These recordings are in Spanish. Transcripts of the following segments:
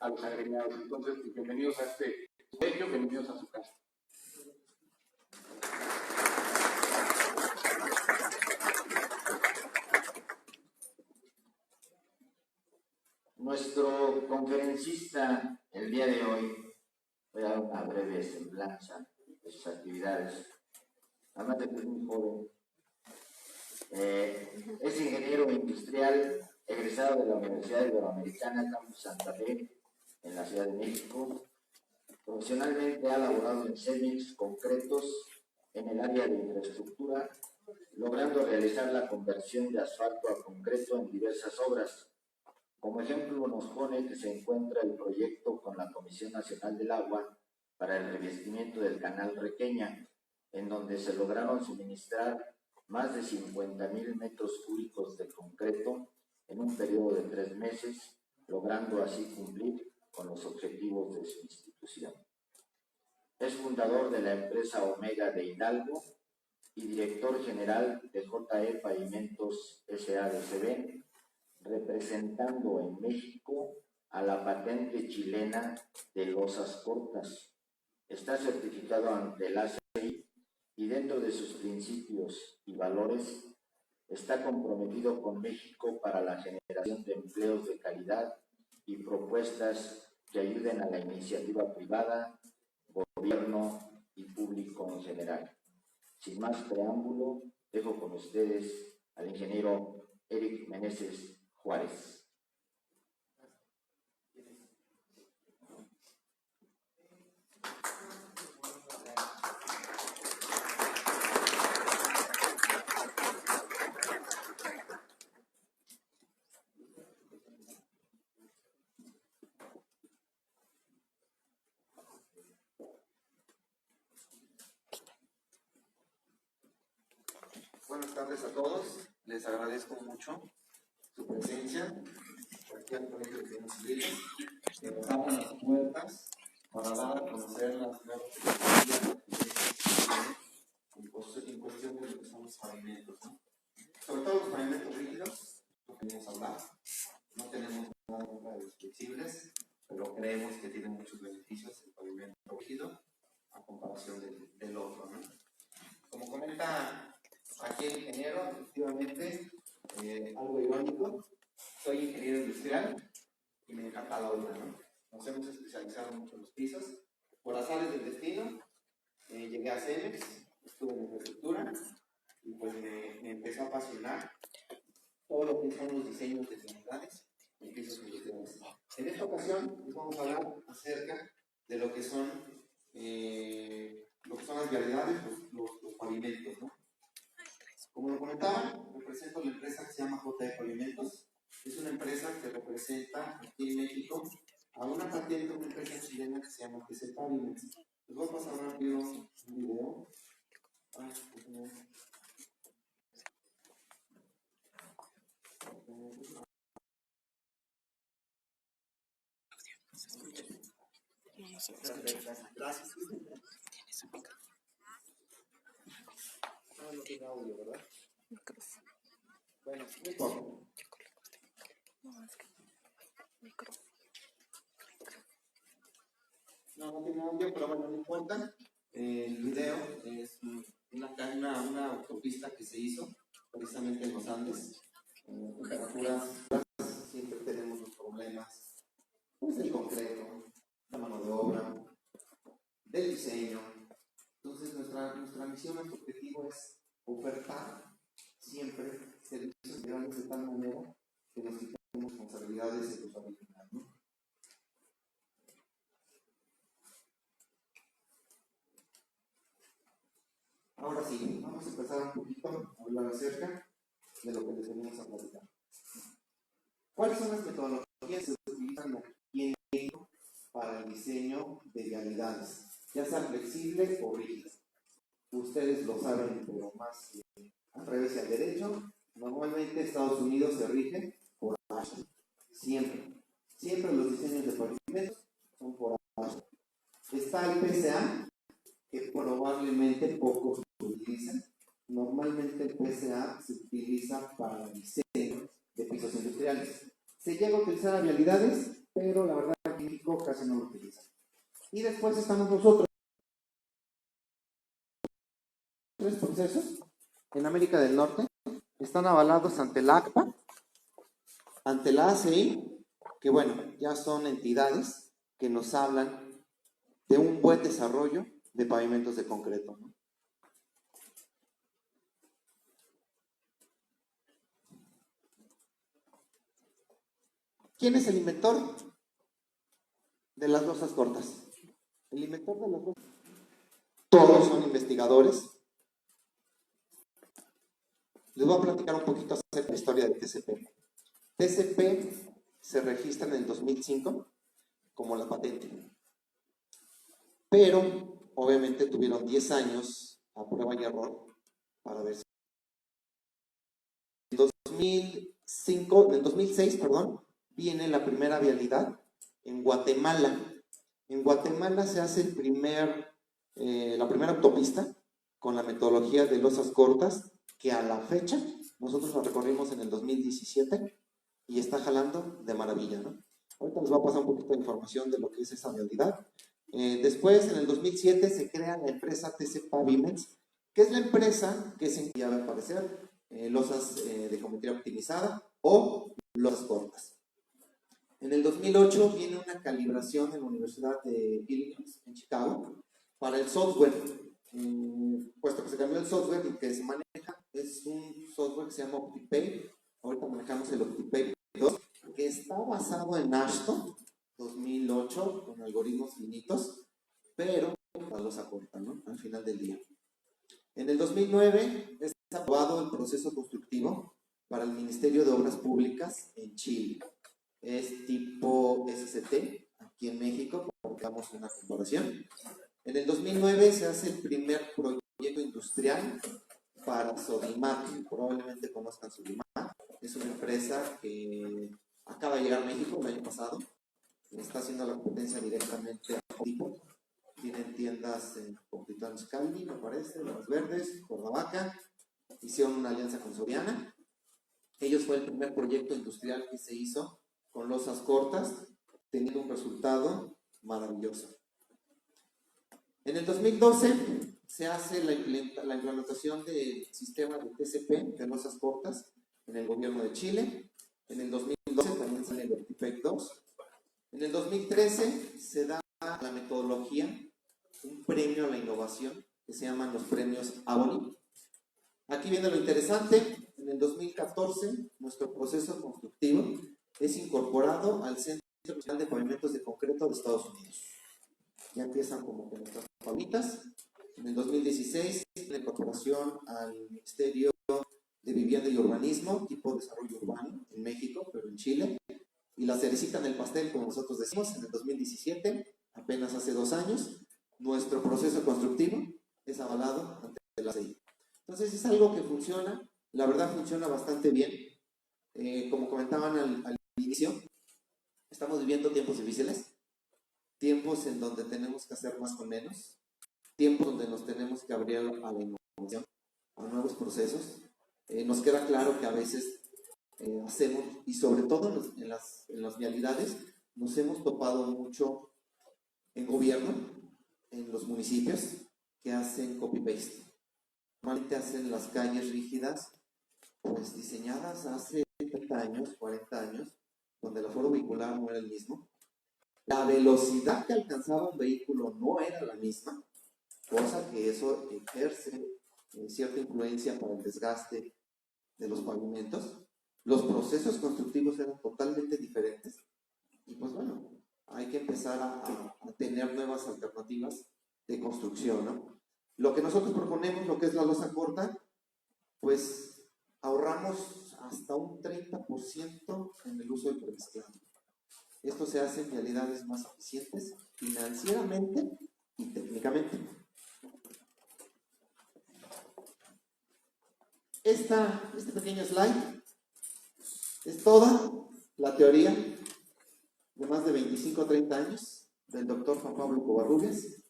a los agremiados. Entonces, bienvenidos a este colegio, bienvenidos a su casa. Nuestro conferencista el día de hoy voy a dar una breve semblanza de sus actividades. Además de que es muy joven, es ingeniero industrial egresado de la Universidad Iberoamericana Campus Santa Fe en la Ciudad de México. Profesionalmente ha laborado en CEMEX concretos en el área de infraestructura, logrando realizar la conversión de asfalto a concreto en diversas obras. Como ejemplo nos pone que se encuentra el proyecto con la Comisión Nacional del Agua para el revestimiento del canal Requeña, en donde se lograron suministrar más de 50,000 metros cúbicos de concreto en un periodo de 3 meses, logrando así cumplir con los objetivos de su institución. Es fundador de la empresa Omega de Hidalgo y director general de JE Pavimentos S.A.D.C.B., representando en México a la patente chilena de losas cortas. Está certificado ante el ACI y dentro de sus principios y valores está comprometido con México para la generación de empleos de calidad y propuestas que ayuden a la iniciativa privada, gobierno y público en general. Sin más preámbulo, dejo con ustedes al ingeniero Eric Meneses Juárez. Buenas tardes a todos, les agradezco mucho su presencia aquí al Colegio de Ingenieros Civiles, que nos abran las puertas para dar a conocer las nuevas tecnologías en cuestión de lo que son los pavimentos, ¿no? Sobre todo los pavimentos rígidos, lo que queremos hablar. No tenemos nada contra de los flexibles, pero creemos que tiene muchos beneficios el pavimento rígido a comparación del otro, ¿no? Como comenta aquí el ingeniero, efectivamente, algo irónico, soy ingeniero industrial y me encanta la obra, ¿no? Nos hemos especializado mucho en los pisos. Por azares del destino, llegué a CEMEX, estuve en infraestructura y pues me empezó a apasionar todo lo que son los diseños de vialidades en pisos industriales. En esta ocasión les vamos a hablar acerca de lo que son las vialidades, los pavimentos, ¿no? Como lo comentaba, represento la empresa que se llama JE Pavimentos. Es una empresa que representa aquí en México a una patente de una empresa chilena que se llama TC Paviments. Les voy a pasar rápido un video. Gracias. No tiene audio, ¿verdad? Micrófono. Bueno, no importa. No, es que micrófono. No tiene audio, pero bueno, no importa. El video es una autopista que se hizo precisamente en los Andes. En temperaturas siempre tenemos los problemas pues, del concreto, la mano de obra, del diseño. Entonces nuestra misión, nuestro objetivo es ofertar siempre servicios integrales de tal manera que nos quitemos responsabilidades de los originales, ¿no? Ahora sí, vamos a empezar un poquito a hablar acerca de lo que les venimos a platicar. ¿Cuáles son las metodologías que se utilizan aquí en México para el diseño de vialidades, ya sea flexible o rígida? Ustedes lo saben, pero más al revés y al derecho. Normalmente Estados Unidos se rige por ASHRAE. Siempre los diseños de pavimentos son por ASHRAE. Está el PSA, que probablemente pocos lo utilizan. Normalmente el PSA se utiliza para diseño de pisos industriales. Se llega a utilizar a vialidades, pero la verdad aquí México casi no lo utilizan. Y después estamos nosotros. 3 procesos en América del Norte están avalados ante la ACPA, ante la ACI, que bueno, ya son entidades que nos hablan de un buen desarrollo de pavimentos de concreto, ¿no? ¿Quién es el inventor de las losas cortas? El inventor de las losas. Todos son investigadores. Les voy a platicar un poquito acerca de la historia de TCP. TCP se registra en el 2005 como la patente, pero obviamente tuvieron 10 años a prueba y error para ver si. En 2006, viene la primera vialidad en Guatemala. En Guatemala se hace la primera autopista con la metodología de losas cortas, que a la fecha nosotros la recorrimos en el 2017 y está jalando de maravilla, ¿no? Ahorita les voy a pasar un poquito de información de lo que es esa vialidad. Después, en el 2007, se crea la empresa TC Paviments, que es la empresa que se encarga de aparecer losas de geometría optimizada o losas cortas. En el 2008 viene una calibración en la Universidad de Illinois, en Chicago, para el software. Puesto que se cambió el software y que se maneja, es un software que se llama OptiPay. Ahorita manejamos el OptiPay 2, que está basado en Ashton 2008, con algoritmos finitos, pero la losa corta, ¿no? Al final del día. En el 2009 es aprobado el proceso constructivo para el Ministerio de Obras Públicas en Chile. Es tipo SCT, aquí en México, porque damos una comparación. En el 2009 se hace el primer proyecto industrial para Sodimac. Probablemente conozcan Sodimac. Es una empresa que acaba de llegar a México el año pasado. Está haciendo la competencia directamente a tipo. Tienen tiendas en Comitán Scali, me parece, Las Verdes, Cuernavaca. Hicieron una alianza con Soriana. Ellos fue el primer proyecto industrial que se hizo con losas cortas, teniendo un resultado maravilloso. En el 2012 se hace la implementación del sistema de TCP de losas cortas en el gobierno de Chile. En el 2012 también sale el OptiPay 2. En el 2013 se da la metodología, un premio a la innovación que se llaman los premios ABONI. Aquí viene lo interesante. En el 2014 nuestro proceso constructivo es incorporado al Centro Nacional de Pavimentos de Concreto de Estados Unidos. Ya empiezan como que nuestras paulitas. En el 2016 la incorporación al Ministerio de Vivienda y Urbanismo, tipo desarrollo urbano en México, pero en Chile. Y la cerecita en el pastel, como nosotros decimos, en el 2017, apenas hace 2 años, nuestro proceso constructivo es avalado ante la CI. Entonces es algo que funciona, la verdad funciona bastante bien. Como comentaban al inicio, estamos viviendo tiempos difíciles, tiempos en donde tenemos que hacer más con menos, tiempos donde nos tenemos que abrir a la innovación, a nuevos procesos. Nos queda claro que a veces hacemos, y sobre todo en las vialidades, nos hemos topado mucho en gobierno, en los municipios, que hacen copy-paste. Normalmente hacen las calles rígidas, pues diseñadas hace 30 años, 40 años, donde el aforo vehicular no era el mismo. La velocidad que alcanzaba un vehículo no era la misma, cosa que eso ejerce cierta influencia para el desgaste de los pavimentos. Los procesos constructivos eran totalmente diferentes y pues bueno, hay que empezar a tener nuevas alternativas de construcción, ¿no? Lo que nosotros proponemos, lo que es la losa corta, pues ahorramos hasta un 30% en el uso del premezclado. Esto se hace en vialidades más eficientes financieramente y técnicamente. Este pequeño slide es toda la teoría de más de 25 o 30 años del doctor Juan Pablo Covarrubias,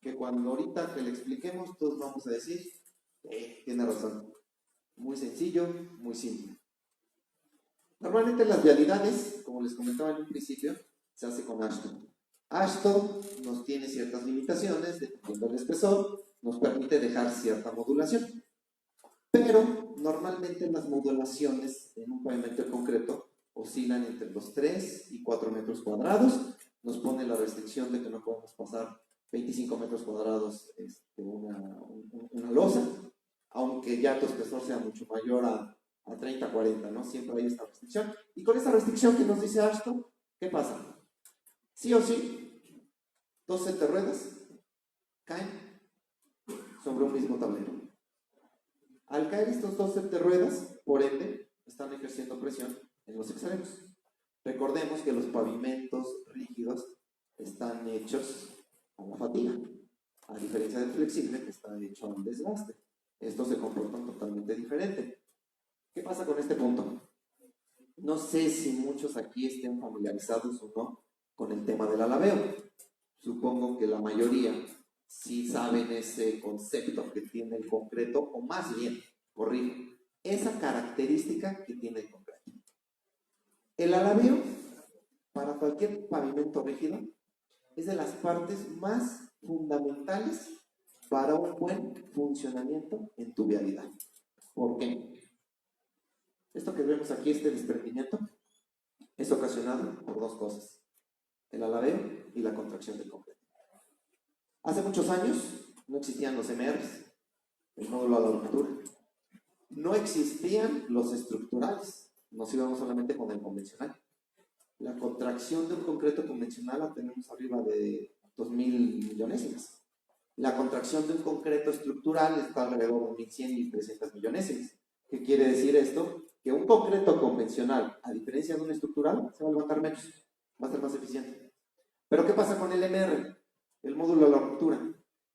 que cuando ahorita que le expliquemos todos vamos a decir, tiene razón. Muy sencillo, muy simple. Normalmente las vialidades, como les comentaba en un principio, se hace con Ashton. Ashton nos tiene ciertas limitaciones, dependiendo del espesor, nos permite dejar cierta modulación. Pero normalmente las modulaciones en un pavimento de concreto oscilan entre los 3 y 4 metros cuadrados. Nos pone la restricción de que no podemos pasar 25 metros cuadrados una losa, aunque ya tu espesor sea mucho mayor a 30, 40, ¿no? Siempre hay esta restricción. Y con esta restricción que nos dice Ashton, ¿qué pasa? Sí o sí, 2 sets de ruedas caen sobre un mismo tablero. Al caer estos 2 sets de ruedas, por ende, están ejerciendo presión en los extremos. Recordemos que los pavimentos rígidos están hechos a la fatiga, a diferencia del flexible que está hecho al desgaste. Estos se comportan totalmente diferente. ¿Qué pasa con este punto? No sé si muchos aquí estén familiarizados o no con el tema del alabeo. Supongo que la mayoría sí saben ese concepto que tiene el concreto, o más bien, corrijo, esa característica que tiene el concreto. El alabeo, para cualquier pavimento rígido, es de las partes más fundamentales para un buen funcionamiento en tu vialidad. ¿Por qué? Esto que vemos aquí, este desprendimiento, es ocasionado por 2 cosas: el alabeo y la contracción del concreto. Hace muchos años no existían los MRs, el módulo a la ruptura. No existían los estructurales, nos íbamos solamente con el convencional. La contracción de un concreto convencional la tenemos arriba de 2000 millonésimas. La contracción de un concreto estructural está alrededor de 1100 y 300 millonésimas. ¿Qué quiere decir esto? Que un concreto convencional, a diferencia de un estructural, se va a levantar menos, va a ser más eficiente. Pero ¿qué pasa con el MR? El módulo a la ruptura.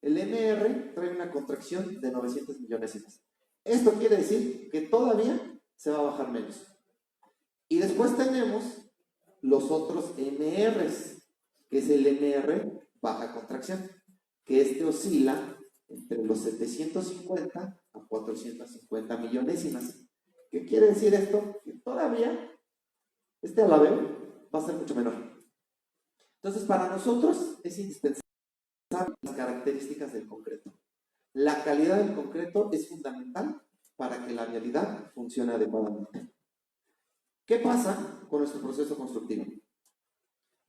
El MR trae una contracción de 900 millonésimas. Esto quiere decir que todavía se va a bajar menos. Y después tenemos los otros MRs, que es el MR baja contracción, que este oscila entre los 750 a 450 millonésimas. ¿Qué quiere decir esto? Que todavía este alabeo va a ser mucho menor. Entonces, para nosotros es indispensable las características del concreto. La calidad del concreto es fundamental para que la vialidad funcione adecuadamente. ¿Qué pasa con nuestro proceso constructivo?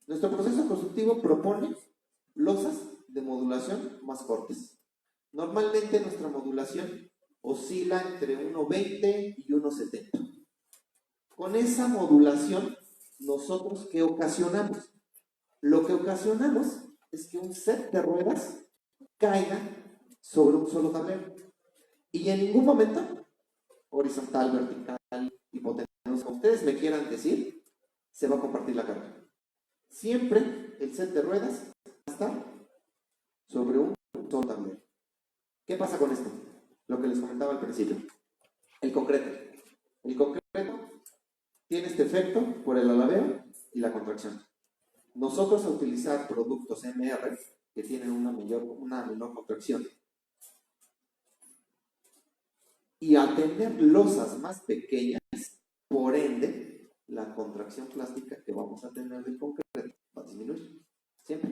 Nuestro proceso constructivo propone losas de modulación más cortas. Normalmente nuestra modulación oscila entre 1.20 y 1.70. Con esa modulación, ¿nosotros qué ocasionamos? Lo que ocasionamos es que un set de ruedas caiga sobre un solo tablero. Y en ningún momento, horizontal, vertical, hipotenusa, como ustedes me quieran decir, se va a compartir la carga. Siempre el set de ruedas va a estar sobre un solo tablero. ¿Qué pasa con esto? Lo que les comentaba al principio. El concreto. El concreto tiene este efecto por el alabeo y la contracción. Nosotros, a utilizar productos MR que tienen una menor contracción y a tener losas más pequeñas, por ende, la contracción plástica que vamos a tener del concreto va a disminuir. Siempre.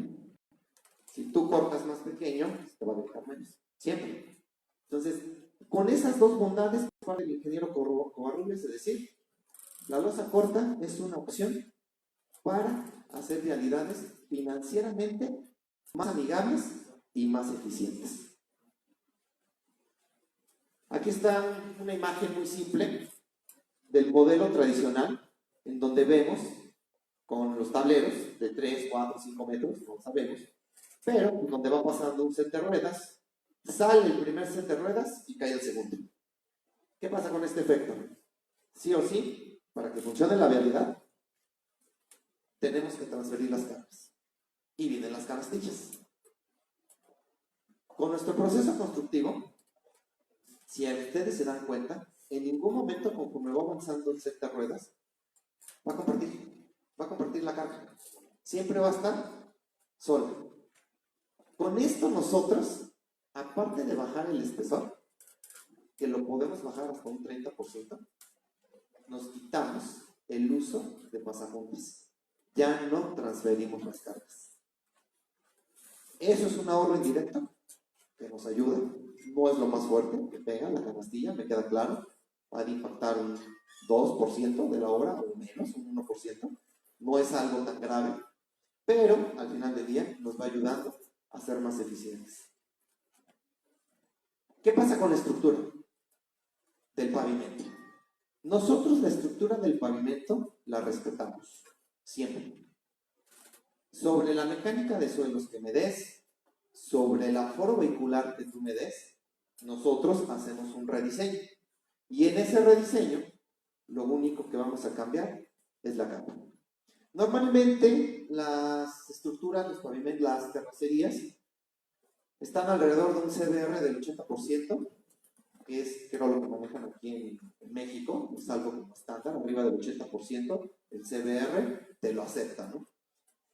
Si tú cortas más pequeño, te va a dejar menos. Siempre. Entonces, con esas dos bondades, por parte del ingeniero Covarrubias, es decir, la losa corta es una opción para hacer vialidades financieramente más amigables y más eficientes. Aquí está una imagen muy simple del modelo tradicional, en donde vemos con los tableros de 3, 4, 5 metros, no sabemos, pero donde va pasando un set de ruedas, sale el primer set de ruedas y cae el segundo. ¿Qué pasa con este efecto? Sí o sí, para que funcione la vialidad, tenemos que transferir las cargas. Y vienen las canastillas. Con nuestro proceso constructivo, si ustedes se dan cuenta, en ningún momento, conforme va avanzando el set de ruedas, va a compartir la carga. Siempre va a estar solo. Con esto nosotros, aparte de bajar el espesor, que lo podemos bajar hasta un 30%, nos quitamos el uso de pasamontes. ya no transferimos las cargas. Eso es un ahorro indirecto que nos ayuda. No es lo más fuerte que pega la canastilla, me queda claro. Va a impactar un 2% de la obra o menos, un 1%. No es algo tan grave, pero al final del día nos va ayudando a ser más eficientes. ¿Qué pasa con la estructura del pavimento? Nosotros la estructura del pavimento la respetamos, siempre. Sobre la mecánica de suelos que me des, sobre el aforo vehicular que tú me des, nosotros hacemos un rediseño. Y en ese rediseño, lo único que vamos a cambiar es la capa. Normalmente las estructuras, los pavimentos, las terracerías, están alrededor de un CBR del 80%, que es creo lo que manejan aquí en México, es algo como estándar, arriba del 80%, el CBR te lo acepta, ¿no?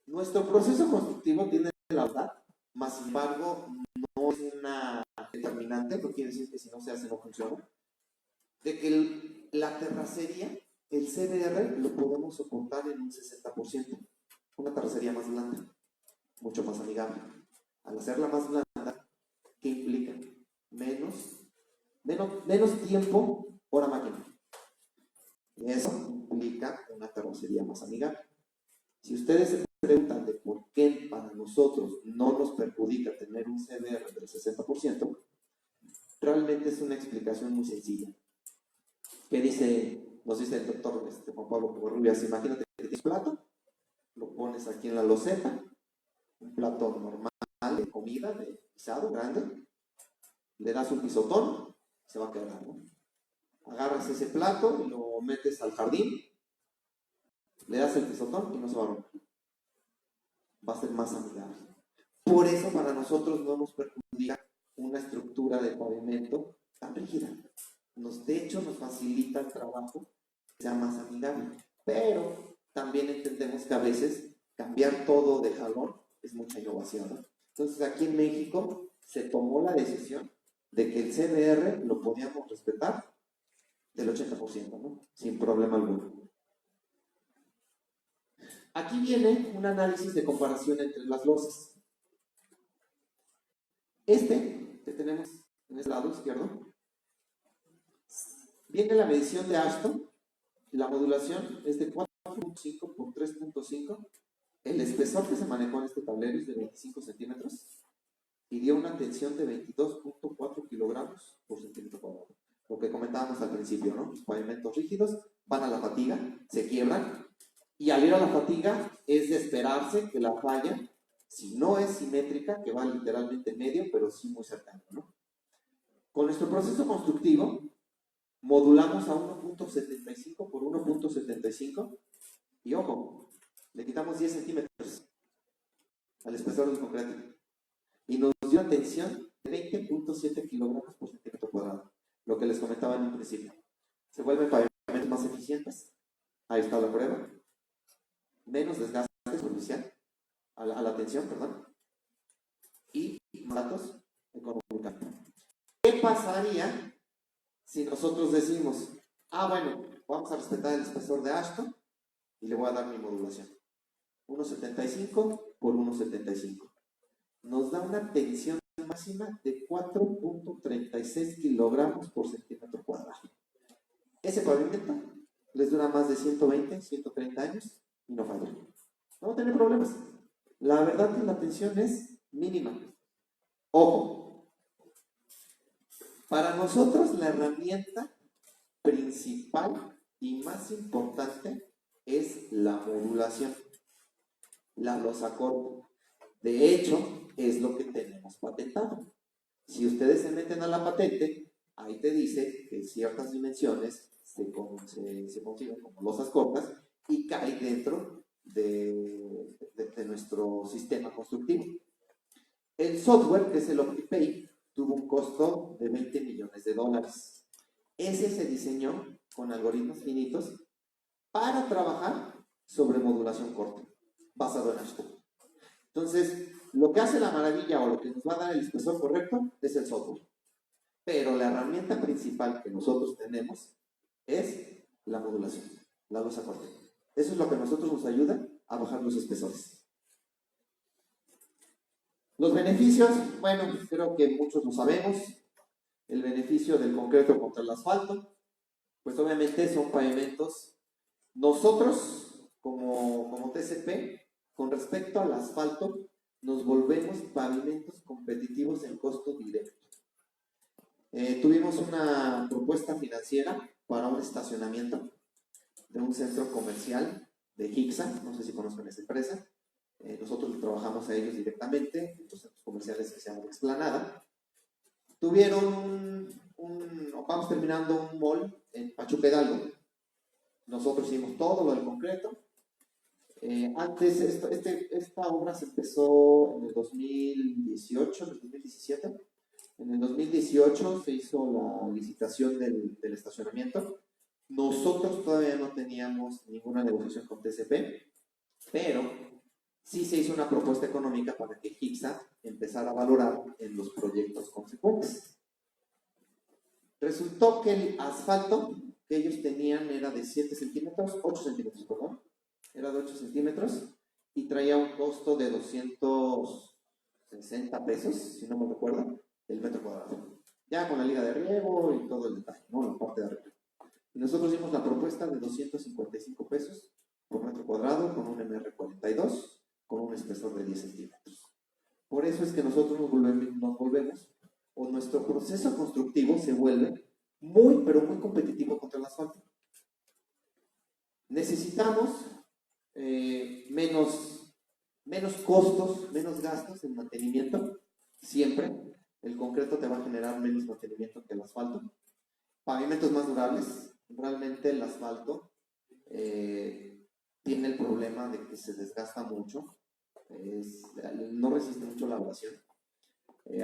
Nuestro proceso constructivo tiene la verdad, más sin embargo, no es una determinante, no quiere decir que si no se hace no funciona, de que la terracería, el CBR lo podemos soportar en un 60%, una terracería más blanda, mucho más amigable. Al hacerla más blanda, ¿qué implica? Menos tiempo hora máquina. Y eso implica una terracería más amigable. Si ustedes se preguntan de por qué para nosotros no nos perjudica tener un CBR del 60%, realmente es una explicación muy sencilla. ¿Qué nos dice el doctor Juan Pablo Covarrubias? Imagínate que tienes un plato, lo pones aquí en la loseta, un plato normal de comida, de pisado, grande, le das un pisotón, se va a quedar, ¿no? Agarras ese plato y lo metes al jardín, le das el pisotón y no se va a romper. Va a ser más amigable. Por eso para nosotros no nos perjudica una estructura de pavimento tan rígida. De hecho, nos facilita el trabajo que sea más amigable. Pero también entendemos que a veces cambiar todo de jalón es mucha innovación, ¿no? Entonces aquí en México se tomó la decisión de que el CBR lo podíamos respetar del 80%, ¿no? Sin problema alguno. Aquí viene un análisis de comparación entre las losas. Que tenemos en este lado izquierdo, viene la medición de Ashton. La modulación es de 4.5 por 3.5. El espesor que se manejó en este tablero es de 25 centímetros y dio una tensión de 22.4 kilogramos por centímetro cuadrado. Lo que comentábamos al principio, ¿no? Los pavimentos rígidos van a la fatiga, se quiebran, y al ir a la fatiga es de esperarse que la falla, si no es simétrica, que va literalmente en medio, pero sí muy cercano, ¿no? Con nuestro proceso constructivo, modulamos a 1.75 por 1.75 y ojo, le quitamos 10 centímetros al espesor del concreto y nos dio una tensión de 20.7 kilogramos por centímetro cuadrado, lo que les comentaba en un principio. Se vuelven pavimentos más eficientes, ahí está la prueba, menos desgaste superficial a la tensión, perdón, y más datos económicamente. ¿Qué pasaría si nosotros decimos, bueno, vamos a respetar el espesor de Ashton y le voy a dar mi modulación? 1.75 por 1.75. Nos da una tensión máxima de 4.36 kilogramos por centímetro cuadrado. Ese pavimento les dura más de 120, 130 años y no falla. No va a tener problemas. La verdad que la tensión es mínima. Ojo, para nosotros la herramienta principal y más importante es la modulación, la losa corta. De hecho, es lo que tenemos patentado. Si ustedes se meten a la patente, ahí te dice que ciertas dimensiones se consiguen como losas cortas y cae dentro de nuestro sistema constructivo. El software, que es el OptiPay, tuvo un costo de $20 millones. Ese se diseñó con algoritmos finitos para trabajar sobre modulación corta, basado en Ashton. Entonces, lo que hace la maravilla o lo que nos va a dar el espesor correcto es el software. Pero la herramienta principal que nosotros tenemos es la modulación, la losa corta. Eso es lo que a nosotros nos ayuda a bajar los espesores. Los beneficios, bueno, creo que muchos lo sabemos. El beneficio del concreto contra el asfalto, pues obviamente son pavimentos. Nosotros, como TCP, con respecto al asfalto, nos volvemos pavimentos competitivos en costo directo. Tuvimos una propuesta financiera para un estacionamiento de un centro comercial de HICSA, no sé si conozcan esa empresa. Nosotros trabajamos a ellos directamente, en los centros comerciales que se llaman Explanada. Tuvieron vamos terminando un mall en Pachuca Hidalgo. Nosotros hicimos todo lo del concreto. Antes, esta obra se empezó en el 2018, en el 2017. En el 2018 se hizo la licitación del estacionamiento. Nosotros todavía no teníamos ninguna negociación con TCP, pero sí se hizo una propuesta económica para que HICSA empezara a valorar en los proyectos consecuentes. Resultó que el asfalto que ellos tenían era de 7 centímetros, 8 centímetros, perdón, era de 8 centímetros y traía un costo de 260 pesos, si no me recuerdo, el metro cuadrado. Ya con la liga de riego y todo el detalle, ¿no? La parte de arriba. Y nosotros hicimos la propuesta de 255 pesos por metro cuadrado con un MR42, con un espesor de 10 centímetros. Por eso es que nosotros nos volvemos, o nuestro proceso constructivo se vuelve muy, pero muy competitivo contra el asfalto. Necesitamos menos costos, menos gastos en mantenimiento. Siempre el concreto te va a generar menos mantenimiento que el asfalto. Pavimentos más durables. Realmente el asfalto tiene el problema de que se desgasta mucho, no resiste mucho la abrasión.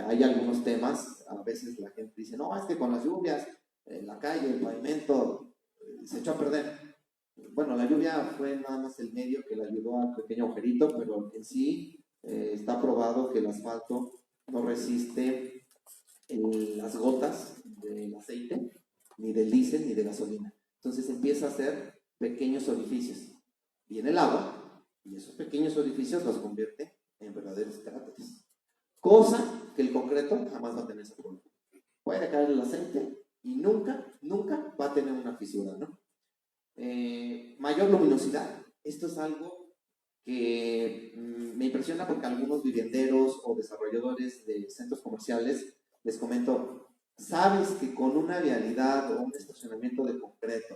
Hay algunos temas, a veces la gente dice, no, es que con las lluvias, la calle, el pavimento, se echó a perder. Bueno, la lluvia fue nada más el medio que le ayudó al pequeño agujerito, pero en sí está probado que el asfalto no resiste las gotas del aceite, ni del diésel, ni de gasolina. Entonces empieza a hacer pequeños orificios. Viene el agua, y esos pequeños orificios los convierte en verdaderos cráteres. Cosa que el concreto jamás va a tener ese problema. Puede caer el aceite y nunca va a tener una fisura, ¿no? Mayor luminosidad. Esto es algo que me impresiona porque algunos vivienderos o desarrolladores de centros comerciales, les comento, ¿sabes que con una vialidad o un estacionamiento de concreto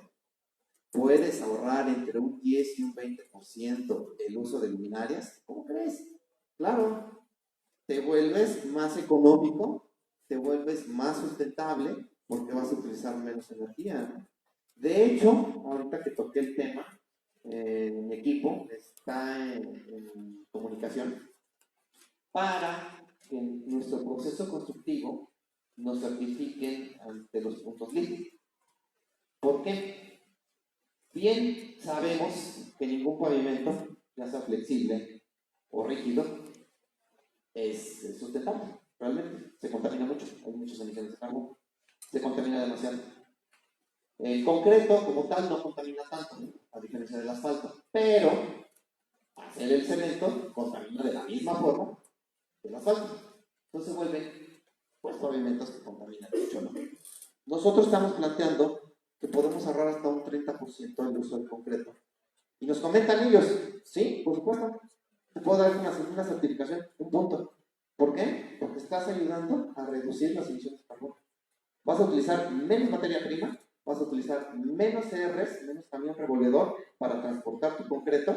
puedes ahorrar entre un 10 y un 20% el uso de luminarias? ¿Cómo crees? Claro, te vuelves más económico, te vuelves más sustentable porque vas a utilizar menos energía, ¿no? De hecho, ahorita que toqué el tema, mi equipo está en comunicación para que en nuestro proceso constructivo nos certifiquen ante los puntos LEED. ¿Por qué? Bien sabemos que ningún pavimento, ya sea flexible o rígido, es sustentable. Realmente se contamina mucho, hay muchas emisiones de carbono, se contamina demasiado. El concreto como tal no contamina tanto, a diferencia del asfalto, pero hacer el cemento contamina de la misma forma que el asfalto. Entonces vuelven pues pavimentos que contaminan mucho, ¿no? Nosotros estamos planteando que podemos ahorrar hasta un 30% del uso del concreto. Y nos comentan ellos, sí, por supuesto, te puedo dar una certificación, un punto. ¿Por qué? Porque estás ayudando a reducir las emisiones de carbono. Vas a utilizar menos materia prima, vas a utilizar menos CRs, menos camión revolvedor para transportar tu concreto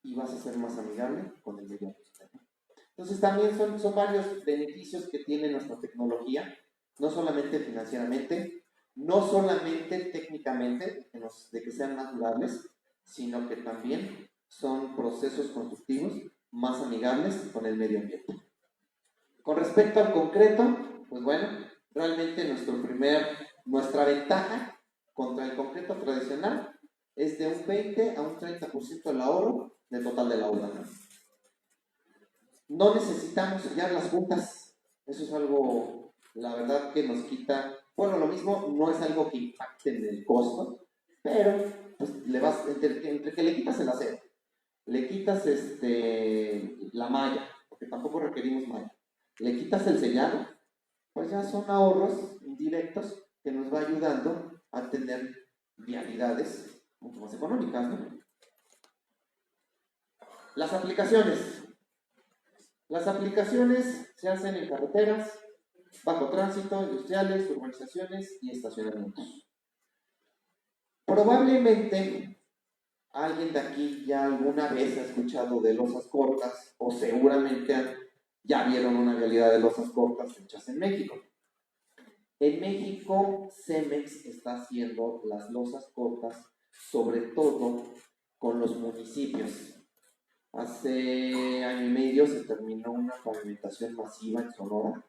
y vas a ser más amigable con el medio ambiente. Entonces también son varios beneficios que tiene nuestra tecnología, no solamente financieramente, no solamente técnicamente, de que sean más durables, sino que también son procesos constructivos más amigables con el medio ambiente. Con respecto al concreto, pues bueno, realmente nuestra ventaja contra el concreto tradicional es de un 20 a un 30% del ahorro del total de la obra, ¿no? No necesitamos sellar las juntas, eso es algo, la verdad, que nos quita, bueno, lo mismo, no es algo que impacte en el costo, pero pues entre que le quitas el acero, le quitas la malla, porque tampoco requerimos malla, le quitas el sellado, pues ya son ahorros indirectos que nos va ayudando a tener vialidades mucho más económicas, ¿no? Las aplicaciones. Las aplicaciones se hacen en carreteras, bajo tránsito, industriales, urbanizaciones y estacionamientos. Probablemente alguien de aquí ya alguna vez ha escuchado de losas cortas o seguramente ya vieron una vialidad de losas cortas hechas en México. En México, Cemex está haciendo las losas cortas, sobre todo con los municipios. Hace año y medio se terminó una pavimentación masiva en Sonora.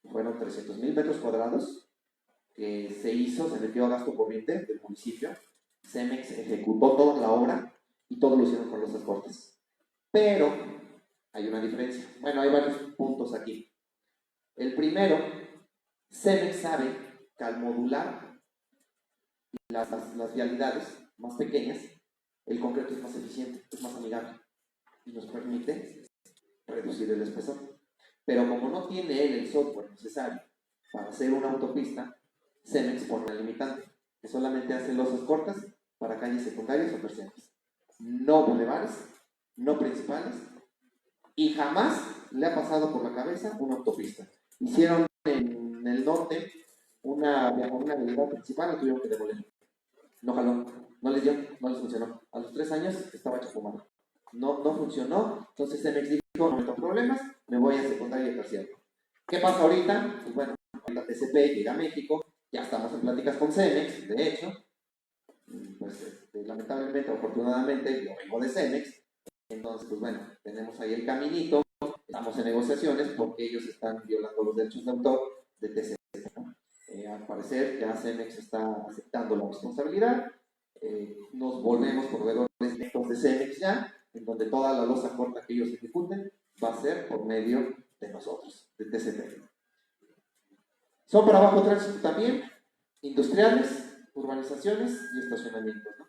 Fueron 300,000 metros cuadrados que se metió a gasto corriente del municipio. Cemex ejecutó toda la obra y todo lo hicieron con losas cortas. Pero hay una diferencia. Bueno, hay varios puntos aquí. El primero, Cemex sabe que al modular las vialidades más pequeñas, el concreto es más eficiente, es más amigable y nos permite reducir el espesor. Pero como no tiene él el software necesario para hacer una autopista, Cemex pone una limitante, que solamente hace losas cortas para calles secundarias o terciarias. No bulevares, no principales, y jamás le ha pasado por la cabeza una autopista. Hicieron en el norte una vialidad principal, la tuvieron que demoler. No jaló, no les dio, no les funcionó. A los 3 años estaba hecho fumado. No funcionó, entonces Cemex dijo, no tengo problemas, me voy a secundaria y terciario. ¿Qué pasa ahorita? Pues bueno, ahorita TCP llega a México, ya estamos en pláticas con Cemex, de hecho, pues lamentablemente, afortunadamente, yo vengo de Cemex, entonces pues bueno, tenemos ahí el caminito, estamos en negociaciones porque ellos están violando los derechos de autor de TCP, ¿no? Al parecer ya Cemex está aceptando la responsabilidad, nos volvemos proveedores netos de Cemex ya, en donde toda la losa corta que ellos ejecuten va a ser por medio de nosotros, de TCP. Son para bajo tránsito también, industriales, urbanizaciones y estacionamientos, ¿no?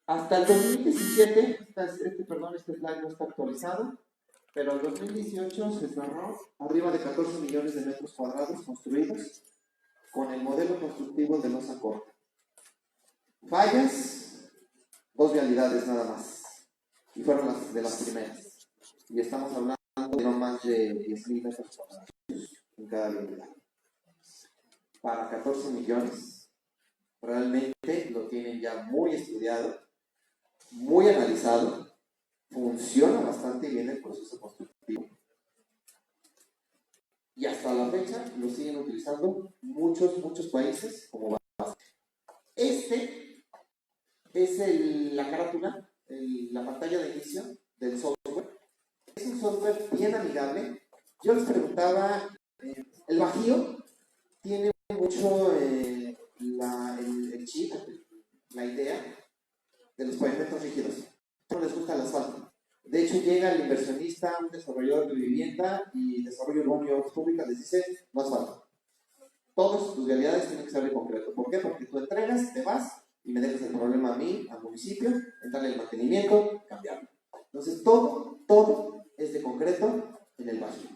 Hasta el 2017, este slide no está actualizado, pero el 2018 se cerró arriba de 14 millones de metros cuadrados construidos con el modelo constructivo de losa corta. Fallas, 2 vialidades nada más, y fueron las de las primeras. Y estamos hablando de no más de 10,000 metros cuadrados en cada vialidad. Para 14 millones, realmente lo tienen ya muy estudiado, muy analizado, funciona bastante bien el proceso constructivo. Y hasta la fecha lo siguen utilizando muchos países como base. Este es la carátula, la pantalla de inicio del software. Es un software bien amigable. Yo les preguntaba, el Bajío tiene mucho el chip, la idea de los pavimentos rígidos. No les gusta el asfalto. De hecho, llega el inversionista, un desarrollador de vivienda y desarrollo urbano y obras públicas, les dice, no asfalto. Todas tus vialidades tienen que ser de concreto. ¿Por qué? Porque tú entregas, te vas y me dejas el problema a mí, al municipio, entrarle el mantenimiento, cambiarlo. Entonces, todo es de concreto en el Bajío.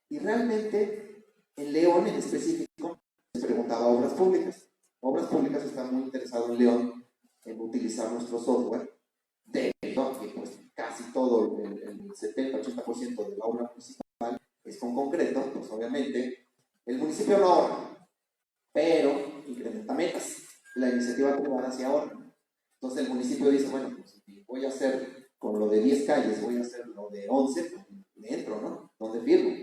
Y realmente, en León en específico, se preguntaba obras públicas. Obras públicas está muy interesado en León en utilizar nuestro software, debido a que pues, casi todo, el 70-80% de la obra municipal es con concreto, pues obviamente el municipio no ahorra, pero incrementa metas. La iniciativa privada sí ahorra. Entonces el municipio dice, bueno, pues si voy a hacer con lo de 10 calles, voy a hacer lo de 11, pues me entro, ¿no? ¿Dónde firmo?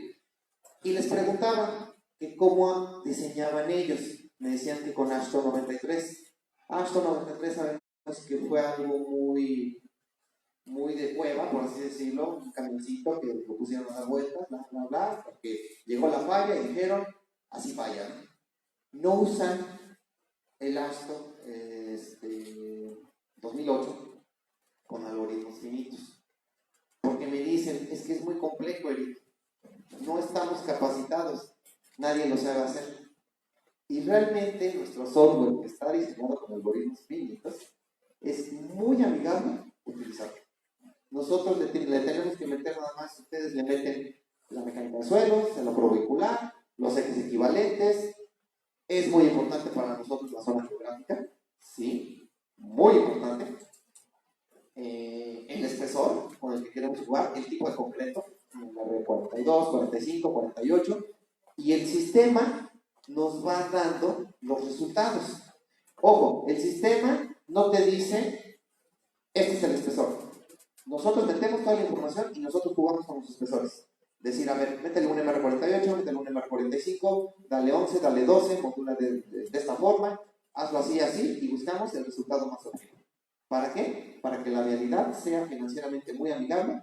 Y les preguntaba que cómo diseñaban ellos. Me decían que con Ashton 93. Ashton 93 sabemos que fue algo muy de cueva, por así decirlo, un camioncito que lo pusieron a dar vueltas, bla, porque llegó la falla y dijeron, así falla, ¿no? No usan el Ashton 2008 con algoritmos finitos, porque me dicen, es que es muy complejo, Eric, no estamos capacitados, nadie lo sabe hacer. Y realmente nuestro software que está diseñado con algoritmos finitos es muy amigable utilizarlo. Nosotros le tenemos que meter nada más, ustedes le meten la mecánica de suelos, el vehicular, los ejes equivalentes. Es muy importante para nosotros la zona geográfica, sí, muy importante. El espesor con el que queremos jugar, el tipo de concreto, la 42, 45, 48, y el sistema nos va dando los resultados. Ojo, el sistema no te dice, este es el espesor. Nosotros metemos toda la información y nosotros jugamos con los espesores. Decir, a ver, métele un MR48, métele un MR45, dale 11, dale 12, modula de esta forma, hazlo así, así, y buscamos el resultado más óptimo. ¿Para qué? Para que la vialidad sea financieramente muy amigable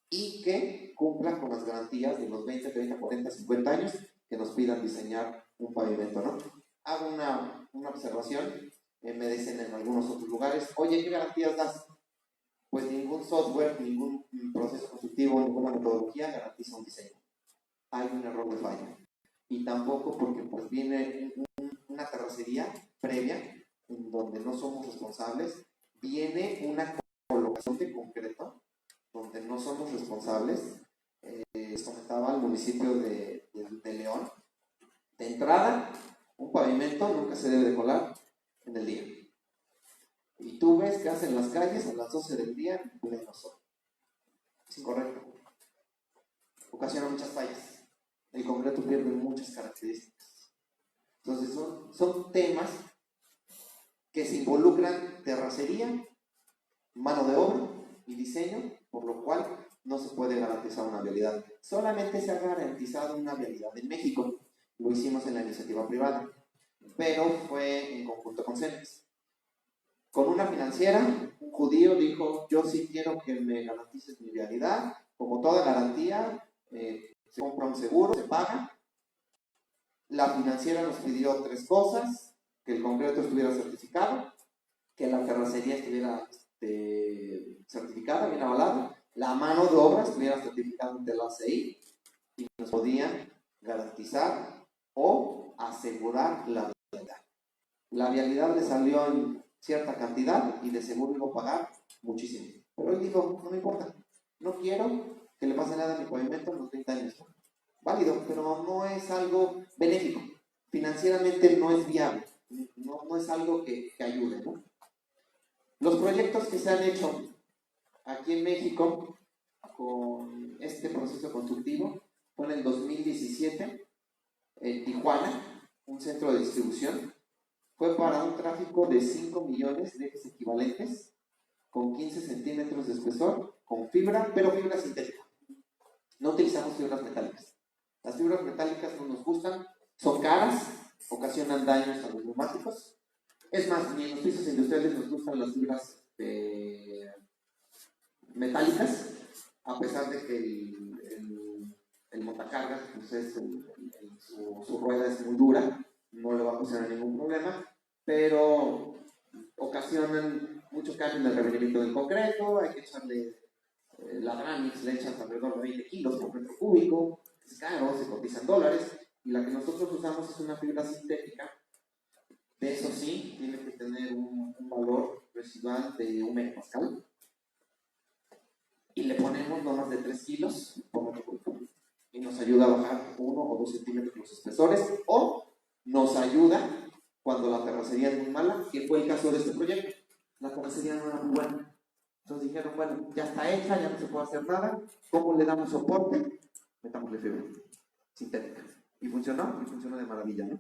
y que cumpla con las garantías de los 20, 30, 40, 50 años que nos pidan diseñar un pavimento, ¿no? Hago una observación, me dicen en algunos otros lugares, oye, ¿qué garantías das? Pues ningún software, ningún proceso constructivo, ninguna metodología garantiza un diseño. Hay un error de falla. Y tampoco porque pues viene una terracería previa en donde no somos responsables, viene una colocación de concreto donde no somos responsables. Les comentaba al municipio de León, de entrada, un pavimento nunca se debe de colar en el día. Y tú ves que hacen las calles a las 12 del día en pleno sol. Es incorrecto. Ocasiona muchas fallas. El concreto pierde muchas características. Entonces son temas que se involucran terracería, mano de obra y diseño, por lo cual no se puede garantizar una vialidad. Solamente se ha garantizado una vialidad en México. Lo hicimos en la iniciativa privada, pero fue en conjunto con Cemex. Con una financiera, un judío dijo, yo sí quiero que me garantices mi vialidad, como toda garantía, se compra un seguro, se paga. La financiera nos pidió 3 cosas, que el concreto estuviera certificado, que la terracería estuviera certificada, bien avalada, la mano de obra estuviera certificada ante la ACI y nos podían garantizar o asegurar la vialidad. La vialidad le salió en cierta cantidad y de seguro iba a pagar muchísimo. Pero él dijo, no me importa, no quiero que le pase nada a mi pavimento en los 30 años. Válido, pero no es algo benéfico. Financieramente no es viable, no es algo que ayude, ¿no? Los proyectos que se han hecho aquí en México con este proceso constructivo fue en el 2017 en Tijuana, un centro de distribución. Fue para un tráfico de 5 millones de ejes equivalentes con 15 centímetros de espesor, con fibra, pero fibra sintética. No utilizamos fibras metálicas. Las fibras metálicas no nos gustan, son caras, ocasionan daños a los neumáticos. Es más, ni en los pisos industriales nos gustan las fibras metálicas, a pesar de que el montacargas, pues su rueda es muy dura, no le va a ocasionar ningún problema, pero ocasionan mucho cambio en el revenimiento del concreto. Hay que echarle la Granix, le echas alrededor de 20 kilos por metro cúbico, es caro, se cotiza en dólares, y la que nosotros usamos es una fibra sintética. De eso sí, tiene que tener un valor residual de 1 megapascal, y le ponemos no más de 3 kilos por metro cúbico, y nos ayuda a bajar 1 o 2 centímetros los espesores, o nos ayuda cuando la terracería es muy mala, que fue el caso de este proyecto. La terracería no era muy buena. Entonces dijeron, bueno, ya está hecha, ya no se puede hacer nada. ¿Cómo le damos soporte? Metámosle fibra sintética. Y funcionó de maravilla, ¿no?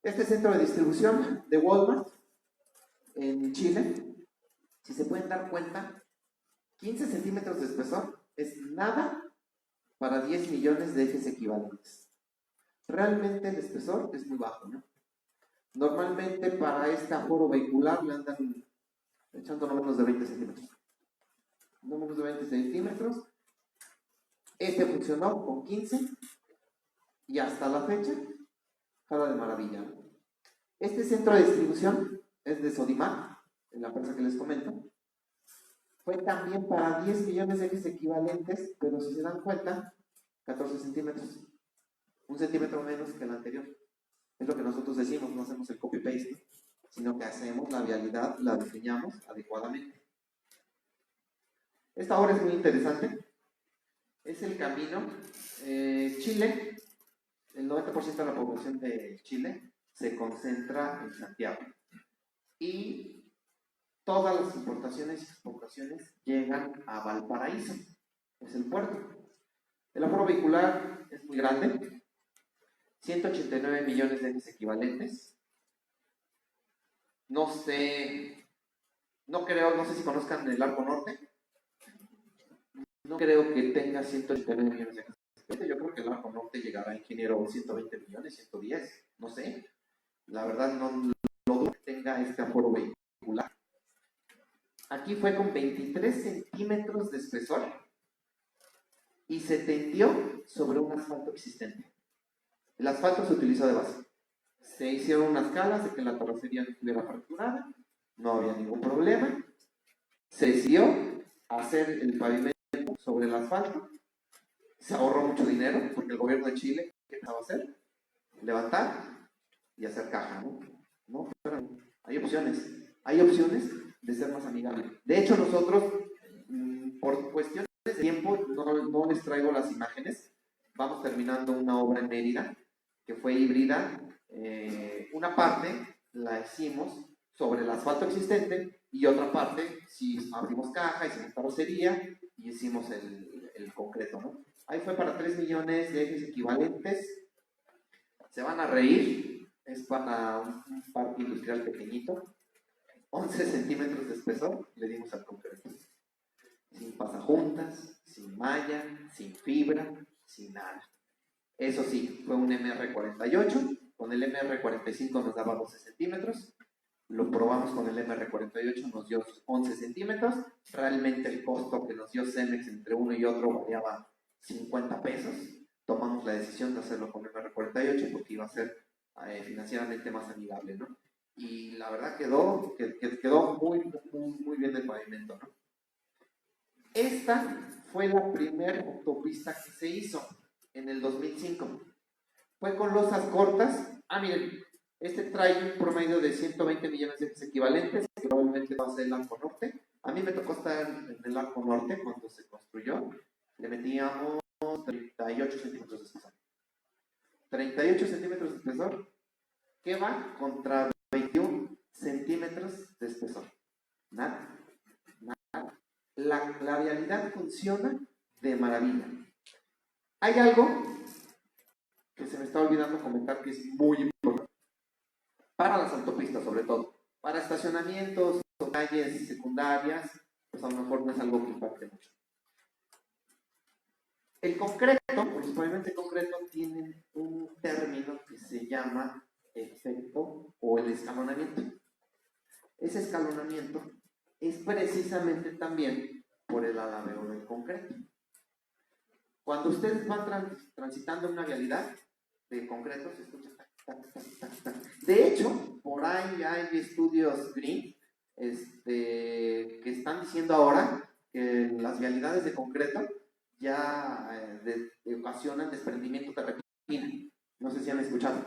Este centro de distribución de Walmart en Chile, si se pueden dar cuenta, 15 centímetros de espesor es nada para 10 millones de ejes equivalentes. Realmente el espesor es muy bajo, ¿no? Normalmente para este aforo vehicular le andan echando no menos de 20 centímetros. No menos de 20 centímetros. Este funcionó con 15 y hasta la fecha jala de maravilla, ¿no? Este centro de distribución es de Sodimac, en la empresa que les comento. Fue también para 10 millones de ejes equivalentes, pero si se dan cuenta, 14 centímetros. 1 centímetro menos que el anterior. Es lo que nosotros decimos, no hacemos el copy-paste, ¿no? sino que hacemos la vialidad, la diseñamos adecuadamente. Esta obra es muy interesante. Es el camino. Chile, el 90% de la población de Chile se concentra en Santiago. Y todas las importaciones y exportaciones llegan a Valparaíso, es el puerto. El aforo vehicular es muy grande, 189 millones de ejes equivalentes. No sé si conozcan el Arco Norte. No creo que tenga 189 millones de ejes equivalentes. Yo creo que el Arco Norte llegará, ingeniero, 120 millones, 110, no sé. La verdad no lo dudo que tenga este aforo vehicular. Aquí fue con 23 centímetros de espesor y se tendió sobre un asfalto existente. El asfalto se utilizó de base. Se hicieron unas calas de que la carrocería no estuviera fracturada, no había ningún problema. Se decidió hacer el pavimento sobre el asfalto. Se ahorró mucho dinero porque el gobierno de Chile, ¿qué pensaba hacer? Levantar y hacer caja, ¿no? No, pero hay opciones de ser más amigable. De hecho, nosotros, por cuestiones de tiempo, no les traigo las imágenes. Vamos terminando una obra en Mérida, que fue híbrida. Una parte la hicimos sobre el asfalto existente y otra parte, sí, abrimos caja, hicimos carrocería y hicimos el concreto, ¿no? Ahí fue para 3 millones de ejes equivalentes. Se van a reír, es para un parque industrial pequeñito. 11 centímetros de espesor le dimos al concreto. Sin pasajuntas, sin malla, sin fibra, sin nada. Eso sí, fue un MR48. Con el MR45 nos daba 12 centímetros. Lo probamos con el MR48, nos dio 11 centímetros. Realmente el costo que nos dio Cemex entre uno y otro variaba 50 pesos. Tomamos la decisión de hacerlo con el MR48 porque iba a ser financieramente más amigable, ¿no? Y la verdad quedó muy bien el pavimento, ¿no? Esta fue la primera autopista que se hizo en el 2005. Fue con losas cortas. Miren, este trae un promedio de 120 millones de equivalentes, que probablemente va a ser el Arco Norte. A mí me tocó estar en el Arco Norte cuando se construyó. Le metíamos 38 centímetros de espesor. 38 centímetros de espesor, que va contra 21 centímetros de espesor. Nada. La vialidad funciona de maravilla. Hay algo que se me está olvidando comentar que es muy importante para las autopistas, sobre todo para estacionamientos o calles secundarias, pues a lo mejor no es algo que impacte mucho. El concreto, los pavimentos de concreto tienen un término que se llama efecto o el escalonamiento. Ese escalonamiento es precisamente también por el alabeo del concreto. Cuando ustedes van transitando una vialidad de concreto, se escucha tac, tac, tac, tac, tac. De hecho, por ahí hay estudios green que están diciendo ahora que las vialidades de concreto ya ocasionan desprendimiento de retina. No sé si han escuchado.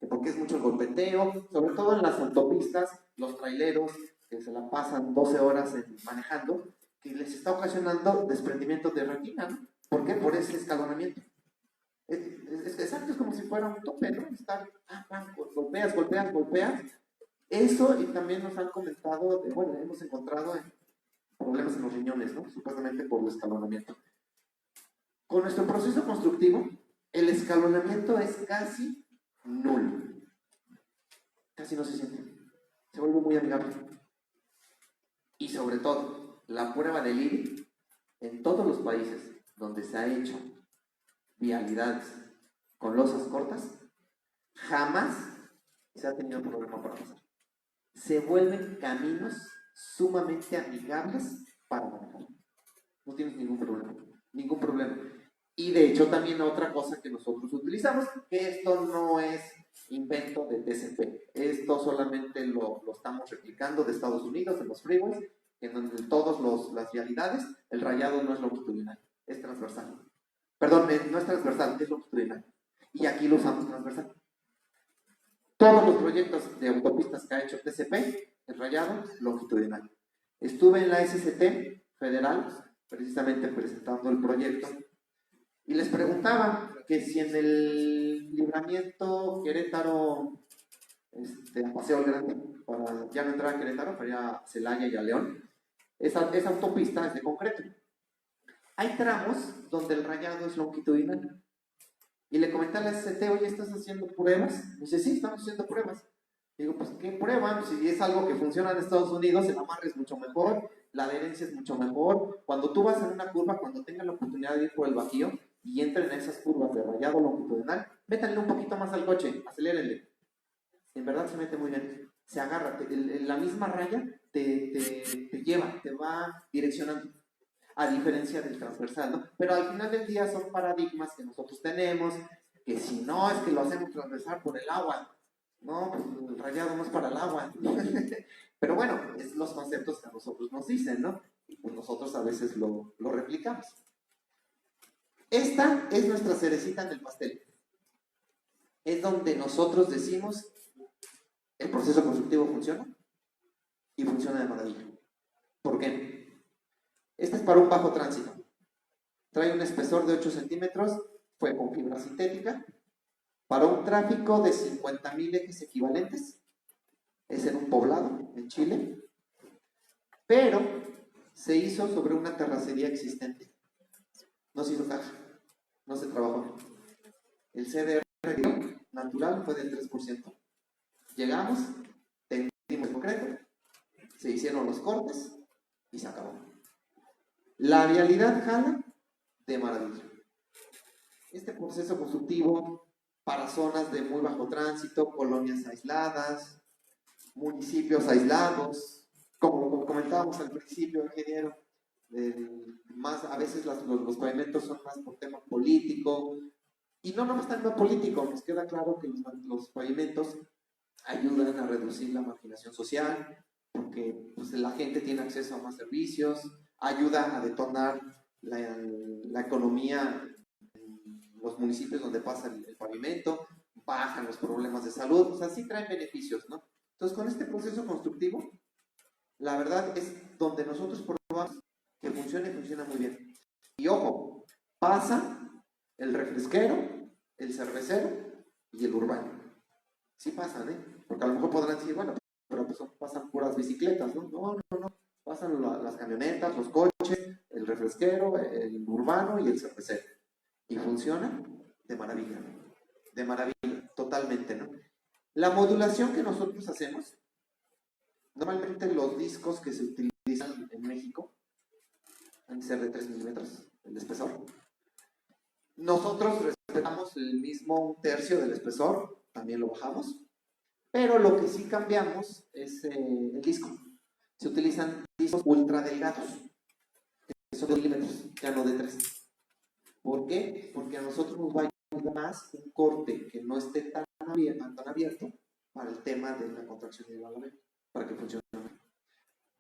Porque es mucho el golpeteo, sobre todo en las autopistas, los traileros que se la pasan 12 horas manejando, que les está ocasionando desprendimiento de retina, ¿no? ¿Por qué? Por ese escalonamiento. Exacto, es como si fuera un tope, ¿no? Estar, golpeas. Eso, y también nos han comentado, hemos encontrado problemas en los riñones, ¿no? Supuestamente por el escalonamiento. Con nuestro proceso constructivo, el escalonamiento es casi nulo. Casi no se siente. Se vuelve muy amigable. Y sobre todo, la prueba del IRI, en todos los países donde se ha hecho vialidades con losas cortas, jamás se ha tenido problema para pasar. Se vuelven caminos sumamente amigables para manejar. No tienes ningún problema. Y de hecho también otra cosa que nosotros utilizamos, que esto no es invento de TCP, esto solamente lo estamos replicando de Estados Unidos, en los freeways, en donde todas las vialidades, el rayado no es longitudinal, es transversal. Perdón, no es transversal, es longitudinal. Y aquí lo usamos transversal. Todos los proyectos de autopistas que ha hecho TCP, el rayado, longitudinal. Estuve en la SCT federal, precisamente presentando el proyecto, y les preguntaba que si en el libramiento Querétaro, a Paseo Grande, para ya no entrar a Querétaro, para ir a Celaya y a León, esa autopista es de concreto. Hay tramos donde el rayado es longitudinal. Y le comenté a la SCT, oye, ¿estás haciendo pruebas? Me dice, sí, estamos haciendo pruebas. Digo, pues, ¿qué prueban? Si es algo que funciona en Estados Unidos, el amarre es mucho mejor, la adherencia es mucho mejor. Cuando tú vas en una curva, cuando tengas la oportunidad de ir por el Bajío y entren en esas curvas de rayado longitudinal, métanle un poquito más al coche, acelérenle. En verdad se mete muy bien. Se agarra, la misma raya te lleva, te va direccionando. A diferencia del transversal, ¿no? Pero al final del día son paradigmas que nosotros tenemos, que si no es que lo hacemos transversal por el agua, no, pues el rayado no es para el agua. Pero bueno, es los conceptos que a nosotros nos dicen, ¿no? Y pues nosotros a veces lo replicamos. Esta es nuestra cerecita en el pastel. Es donde nosotros decimos, el proceso constructivo funciona y funciona de maravilla. ¿Por qué? Este es para un bajo tránsito. Trae un espesor de 8 centímetros, fue con fibra sintética, para un tráfico de 50,000 ejes equivalentes. Es en un poblado, en Chile, pero se hizo sobre una terracería existente. No se hizo caja, no se trabajó. El CDR natural fue del 3%. Llegamos, tendimos el concreto, se hicieron los cortes y se acabó. La vialidad jala de maravilla. Este proceso constructivo para zonas de muy bajo tránsito, colonias aisladas, municipios aislados, como comentábamos al principio, ingeniero, a veces los pavimentos son más por tema político, y no nomás tema político, nos queda claro que los pavimentos ayudan a reducir la marginación social, porque pues, la gente tiene acceso a más servicios, ayuda a detonar la economía en los municipios donde pasa el pavimento, bajan los problemas de salud, o sea, sí traen beneficios, ¿no? Entonces, con este proceso constructivo, la verdad es donde nosotros probamos que funciona y funciona muy bien. Y ojo, pasa el refresquero, el cervecero y el urbano. Sí pasan, porque a lo mejor podrán decir, bueno, pero pues pasan puras bicicletas, ¿no? No. Pasan las camionetas, los coches, el refresquero, el urbano y el cervecero. Y funciona de maravilla, ¿no? De maravilla, totalmente, ¿no? La modulación que nosotros hacemos, normalmente los discos que se utilizan en México han de ser de 3 milímetros, el espesor. Nosotros respetamos el mismo tercio del espesor, también lo bajamos, pero lo que sí cambiamos es el disco. Se utilizan discos ultra delgados, que son de 2 milímetros, ya no de 3. ¿Por qué? Porque a nosotros nos va a ayudar más un corte que no esté tan abierto para el tema de la contracción y el alargamiento, para que funcione mejor.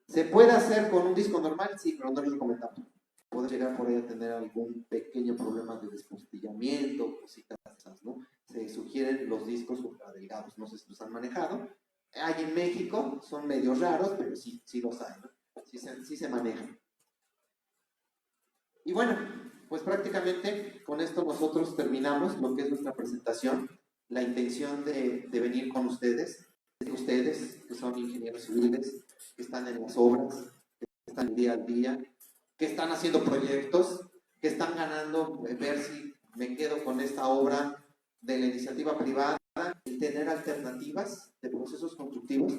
¿Se puede hacer con un disco normal? Sí, pero no es recomendable. Puede llegar por ahí a tener algún pequeño problema de despostillamiento, cositas esas, ¿no? Se sugieren los discos ultra delgados, no sé si los han manejado. Hay en México, son medio raros, pero sí los hay, ¿no? Sí se manejan. Y bueno, pues prácticamente con esto nosotros terminamos lo que es nuestra presentación. La intención de venir con ustedes que son ingenieros civiles, que están en las obras, que están día a día, que están haciendo proyectos, que están ganando, ver si me quedo con esta obra de la iniciativa privada, y tener alternativas de procesos constructivos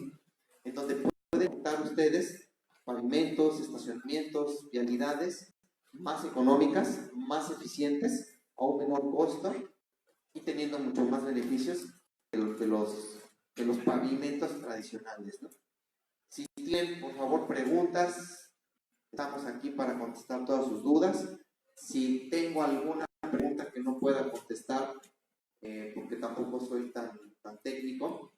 en donde pueden montar ustedes pavimentos, estacionamientos, vialidades más económicas, más eficientes, a un menor costo y teniendo muchos más beneficios que los pavimentos tradicionales, ¿no? Si tienen, por favor, preguntas, estamos aquí para contestar todas sus dudas. Si tengo alguna pregunta que no pueda contestar, porque tampoco soy tan técnico,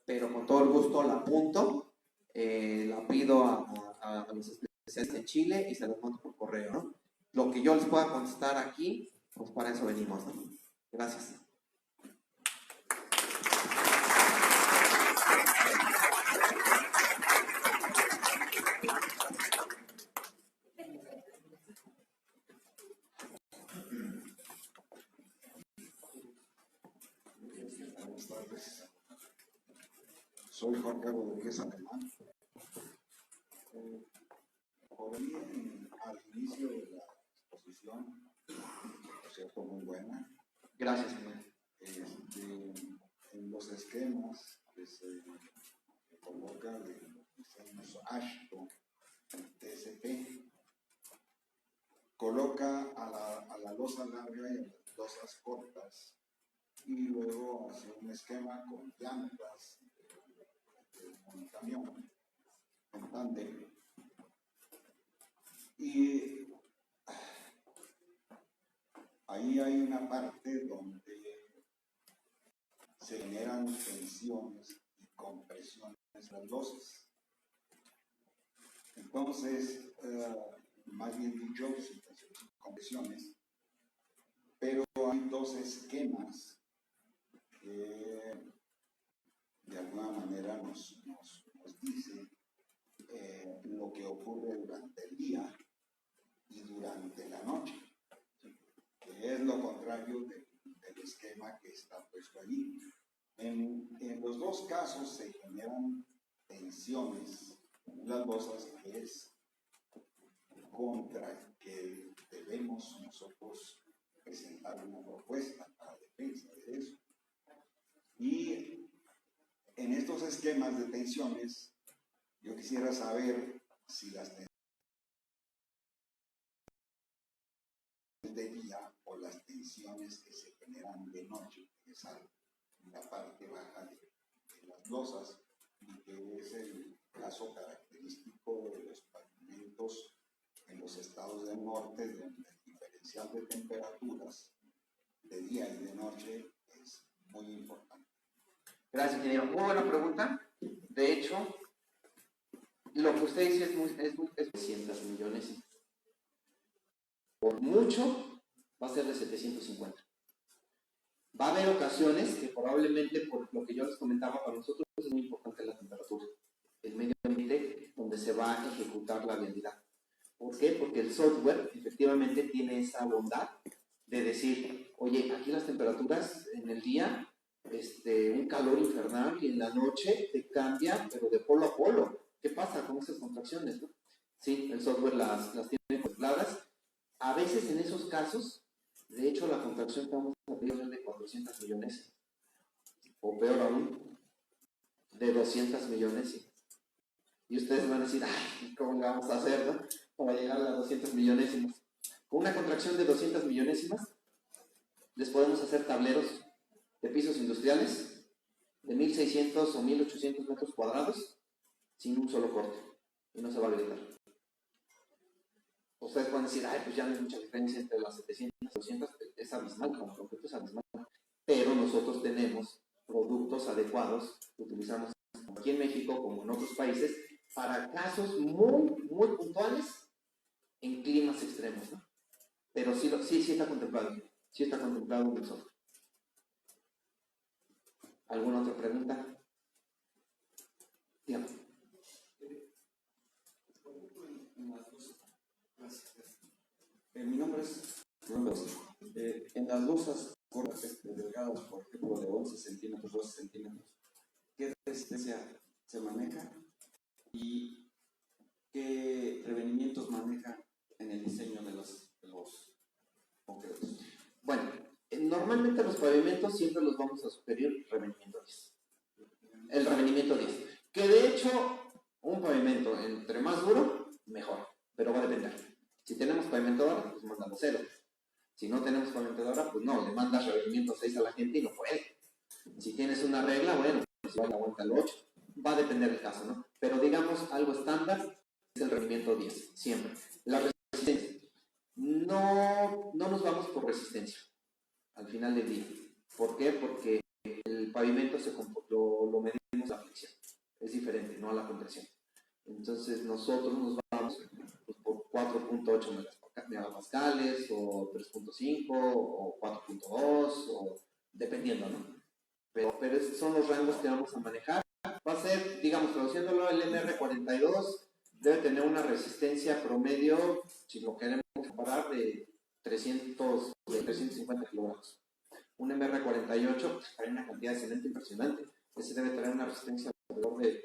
pero con todo el gusto la apunto, la pido a los especialistas en Chile y se los mando por correo, ¿no? Lo que yo les pueda contestar aquí, pues para eso venimos, ¿no? Gracias. Buenas tardes. Soy Jorge Rodríguez Alemán. Por ahí, al inicio de la exposición, por cierto, muy buena, Gracias, señor. en los esquemas que se coloca de diseños ASHTO, TSP, coloca a la losa larga y a las losas cortas, y luego hace un esquema con llantas de un camión en tándem. Y ahí hay una parte donde se generan tensiones y compresiones en las losas. Entonces, más bien dicho, tensiones y compresiones, pero hay dos esquemas que de alguna manera nos dice lo que ocurre durante el día y durante la noche, que es lo contrario del esquema que está puesto allí. En los dos casos se generan tensiones en las losas, que es contra que debemos nosotros presentar una propuesta para defensa de eso. Y en estos esquemas de tensiones, yo quisiera saber si las tensiones de día o las tensiones que se generan de noche, que es en la parte baja de las losas, y que es el caso característico de los pavimentos en los estados del norte, donde el diferencial de temperaturas de día y de noche es muy importante. Gracias, ingeniero. Muy buena pregunta. De hecho, lo que usted dice es 300 millones. Por mucho, va a ser de 750. Va a haber ocasiones que probablemente, por lo que yo les comentaba, para nosotros es muy importante la temperatura, el medio ambiente donde se va a ejecutar la vialidad. ¿Por qué? Porque el software efectivamente tiene esa bondad de decir, oye, aquí las temperaturas en el día, un calor infernal, y en la noche te cambia, pero de polo a polo. ¿Qué pasa con esas contracciones, no? Sí, el software las tiene contempladas. A veces en esos casos, de hecho, la contracción que vamos a pedir es de 400 millones, o peor aún, de 200 millones. Y ustedes van a decir, ay, ¿cómo le vamos a hacer, no? Para llegar a las 200 millonésimas. Con una contracción de 200 millonésimas, les podemos hacer tableros de pisos industriales de 1600 o 1800 metros cuadrados sin un solo corte, y no se va a gritar. Ustedes pueden decir, ay, pues ya no hay mucha diferencia entre las 700 y 200, es abismal, como concreto es abismal. Pero nosotros tenemos productos adecuados que utilizamos aquí en México como en otros países para casos muy, muy puntuales en climas extremos, ¿no? Pero sí está contemplado, sí está contemplado en el software. ¿Alguna otra pregunta? Dígame. Mi nombre es Rondos. En las losas cortas, delgadas, por ejemplo, de 11 centímetros, 12 centímetros, ¿qué resistencia se maneja y qué revenimientos maneja en el diseño de los concretos? Bueno, normalmente los pavimentos siempre los vamos a sugerir revenimiento 10. El revenimiento 10. Que de hecho, un pavimento entre más duro, mejor, pero va a depender. Si tenemos pavimento de obra, pues mandamos 0. Si no tenemos pavimento de obra, pues no, le mandas revenimiento 6 a la gente y no puede. Si tienes una regla, bueno, pues igual aguanta el 8. Va a depender del caso, ¿no? Pero digamos, algo estándar es el revenimiento 10, siempre. La resistencia. No nos vamos por resistencia al final del día. ¿Por qué? Porque el pavimento lo medimos a la fricción. Es diferente, no a la compresión. Entonces nosotros nos vamos pues, por 4.8 megapascales o 3.5 o 4.2 o dependiendo, ¿no? Pero son los rangos que vamos a manejar Va a ser, digamos, traduciéndolo, el MR42 debe tener una resistencia promedio, si lo queremos comparar, de 350 kilogramos. Un MR48 trae una cantidad de cemento impresionante. Ese debe traer una resistencia alrededor de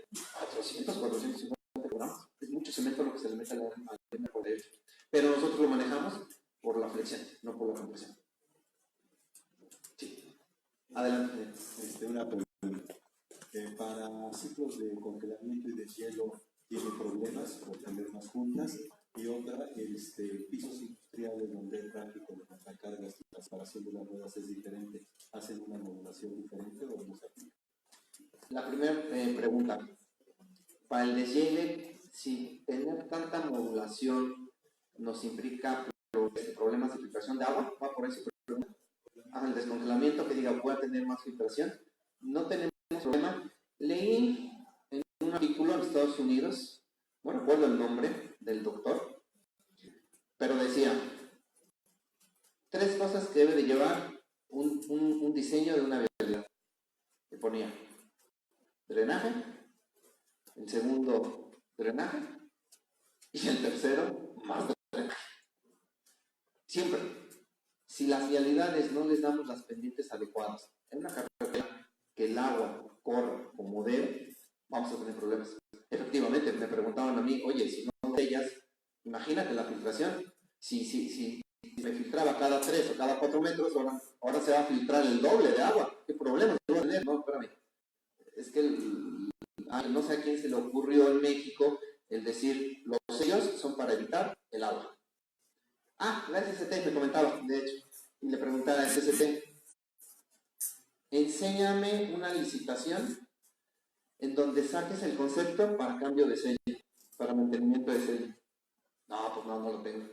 450 kilogramos. Es mucho cemento lo que se le mete al MR48. Pero nosotros lo manejamos por la flexión, no por la compresión. Sí. Adelante. Una pregunta. Para ciclos de congelamiento y de hielo tiene problemas por tener más juntas, y otra, pisos industriales donde el tráfico de montacargas y la separación de las ruedas es diferente, ¿hacen una modulación diferente o no se aplica? La primera pregunta, para el deshiele, si tener tanta modulación nos implica problemas de filtración de agua, va por eso pregunta. El descongelamiento, que diga, pueda tener más filtración, no tenemos problema. Leí en un artículo en Estados Unidos, no recuerdo el nombre del doctor, pero decía 3 cosas que debe de llevar un diseño de una vialidad. Le ponía drenaje, el segundo drenaje y el tercero más drenaje. Siempre, si las vialidades no les damos las pendientes adecuadas en una carretera que el agua corra como debe, vamos a tener problemas. Efectivamente, me preguntaban a mí, oye, si no sellas, imagínate la filtración. Si me filtraba cada 3 o cada 4 metros, ahora se va a filtrar el doble de agua. ¿Qué problemas voy a tener? No, espérame. Es que no sé a quién se le ocurrió en México el decir, los sellos son para evitar el agua. La SCT me comentaba, de hecho, y le preguntaba a la SCT, enséñame una licitación en donde saques el concepto para cambio de sello, para mantenimiento de sello. No, pues no lo tengo.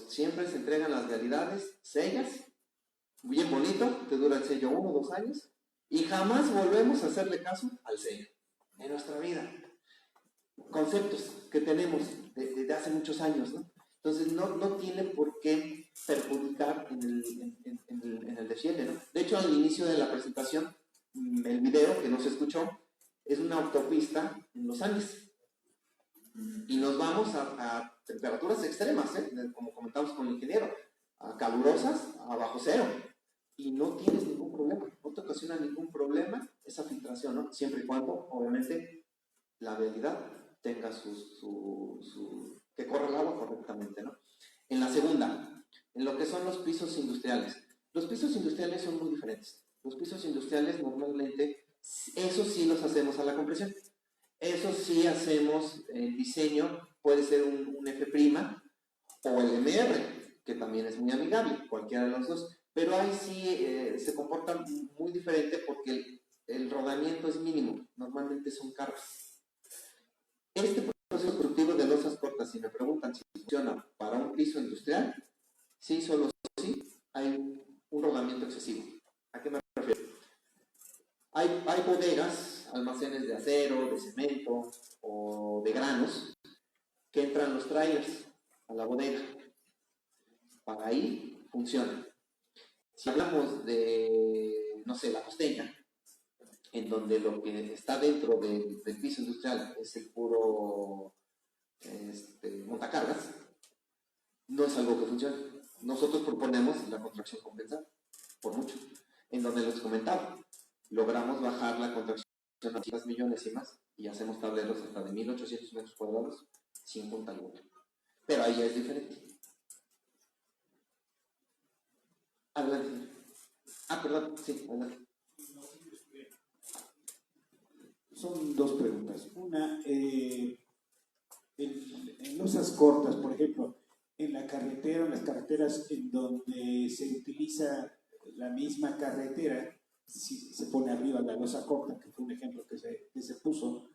Siempre se entregan las vialidades, sellas, bien bonito, te dura el sello 1 o 2 años, y jamás volvemos a hacerle caso al sello en nuestra vida. Conceptos que tenemos desde hace muchos años, ¿no? Entonces no tiene por qué perjudicar en el deshiele, ¿no? De hecho, al inicio de la presentación, el video que no se escuchó, es una autopista en los Andes. Y nos vamos a temperaturas extremas, como comentamos con el ingeniero, a calurosas, a bajo cero. Y no tienes ningún problema, no te ocasiona ningún problema esa filtración, ¿no? Siempre y cuando, obviamente, la vialidad tenga que corra el agua correctamente, ¿no? En la segunda, en lo que son los pisos industriales. Los pisos industriales son muy diferentes. Los pisos industriales normalmente, esos sí los hacemos a la compresión. Eso sí hacemos el diseño, puede ser un F' o el MR, que también es muy amigable, cualquiera de los dos. Pero ahí sí se comportan muy diferente porque el rodamiento es mínimo, normalmente son carros. Este proceso constructivo de losas cortas, si me preguntan si funciona para un piso industrial, sí, solo sí, hay un rodamiento excesivo. ¿A qué me refiero? Hay bodegas, almacenes de acero, de cemento o de granos, que entran los trailers a la bodega. Para ahí funciona. Si hablamos de, no sé, la costeña, en donde lo que está dentro del piso industrial es el puro montacargas, no es algo que funcione. Nosotros proponemos la contracción compensada, por mucho, en donde les comentaba, logramos bajar la contracción a 10 millones y más, y hacemos tableros hasta de 1800 metros cuadrados sin punta alguna. Pero ahí ya es diferente. Adelante. Perdón, sí, adelante. Son 2 preguntas. Una, en losas cortas, por ejemplo, en la carretera, en las carreteras en donde se utiliza la misma carretera, si se pone arriba la losa corta, que fue un ejemplo que se puso,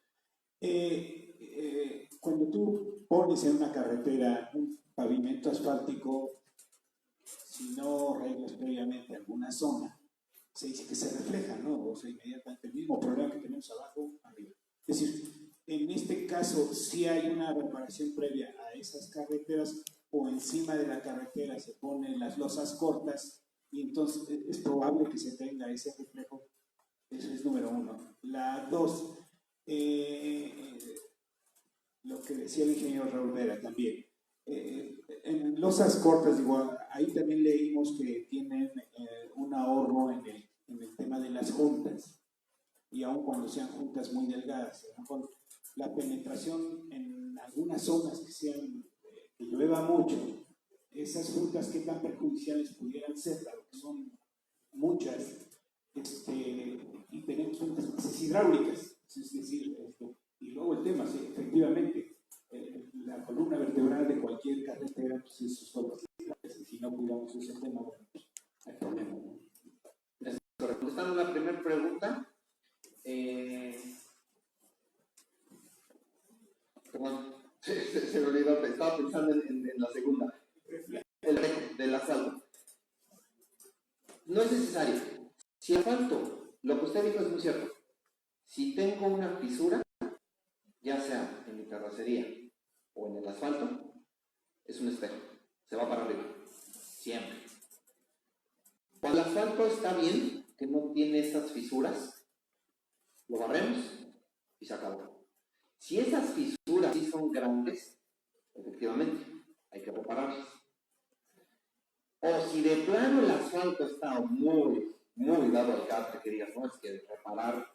cuando tú pones en una carretera un pavimento asfáltico, si no arreglas previamente alguna zona, se dice que se refleja, ¿no? O sea, inmediatamente el mismo problema que tenemos abajo, arriba. Es decir, en este caso, sí hay una reparación previa a esas carreteras, o encima de la carretera se ponen las losas cortas, y entonces es probable que se tenga ese reflejo Eso es número uno. La dos, lo que decía el ingeniero Raúl Vera también. En losas cortas, digo, ahí también leímos que tienen un ahorro en el tema de las juntas, y aun cuando sean juntas muy delgadas, a lo mejor la penetración en algunas zonas que llueva mucho, esas juntas qué tan perjudiciales pudieran ser, dado que son muchas, y tenemos juntas hidráulicas, es decir, y luego el tema, sí, efectivamente, la columna vertebral de cualquier carretera, pues es sopas hidráulicas, y si no cuidamos ese tema, bueno, pues hay problema, ¿no? Contestando la primera pregunta, perdón, se me olvidó, estaba pensando en la segunda, el reto del asfalto. No es necesario. Si asfalto, lo que usted dijo es muy cierto. Si tengo una fisura, ya sea en mi carrocería o en el asfalto, es un espejo, se va para arriba, siempre. Cuando el asfalto está bien, que no tiene esas fisuras, lo barremos y se acabó. Si esas fisuras sí son grandes, efectivamente, hay que repararlas. O si de plano el asfalto está muy dado al catre, que digas, no, es que reparar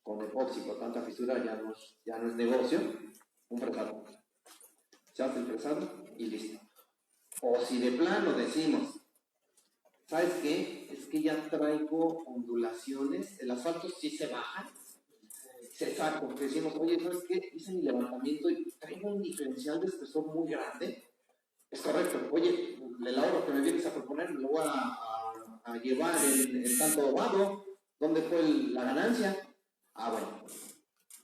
con epoxi con tanta fisura ya no es negocio, un fresado. Se hace el fresado y listo. O si de plano decimos, ¿sabes qué? Es que ya traigo ondulaciones, el asfalto sí se baja, se saca, porque decimos, oye, ¿sabes qué? Hice mi levantamiento y traigo un diferencial de espesor muy grande. Es correcto, oye, el ahorro que me vienes a proponer lo voy a llevar en tanto vado, ¿dónde fue la ganancia? Ah, bueno,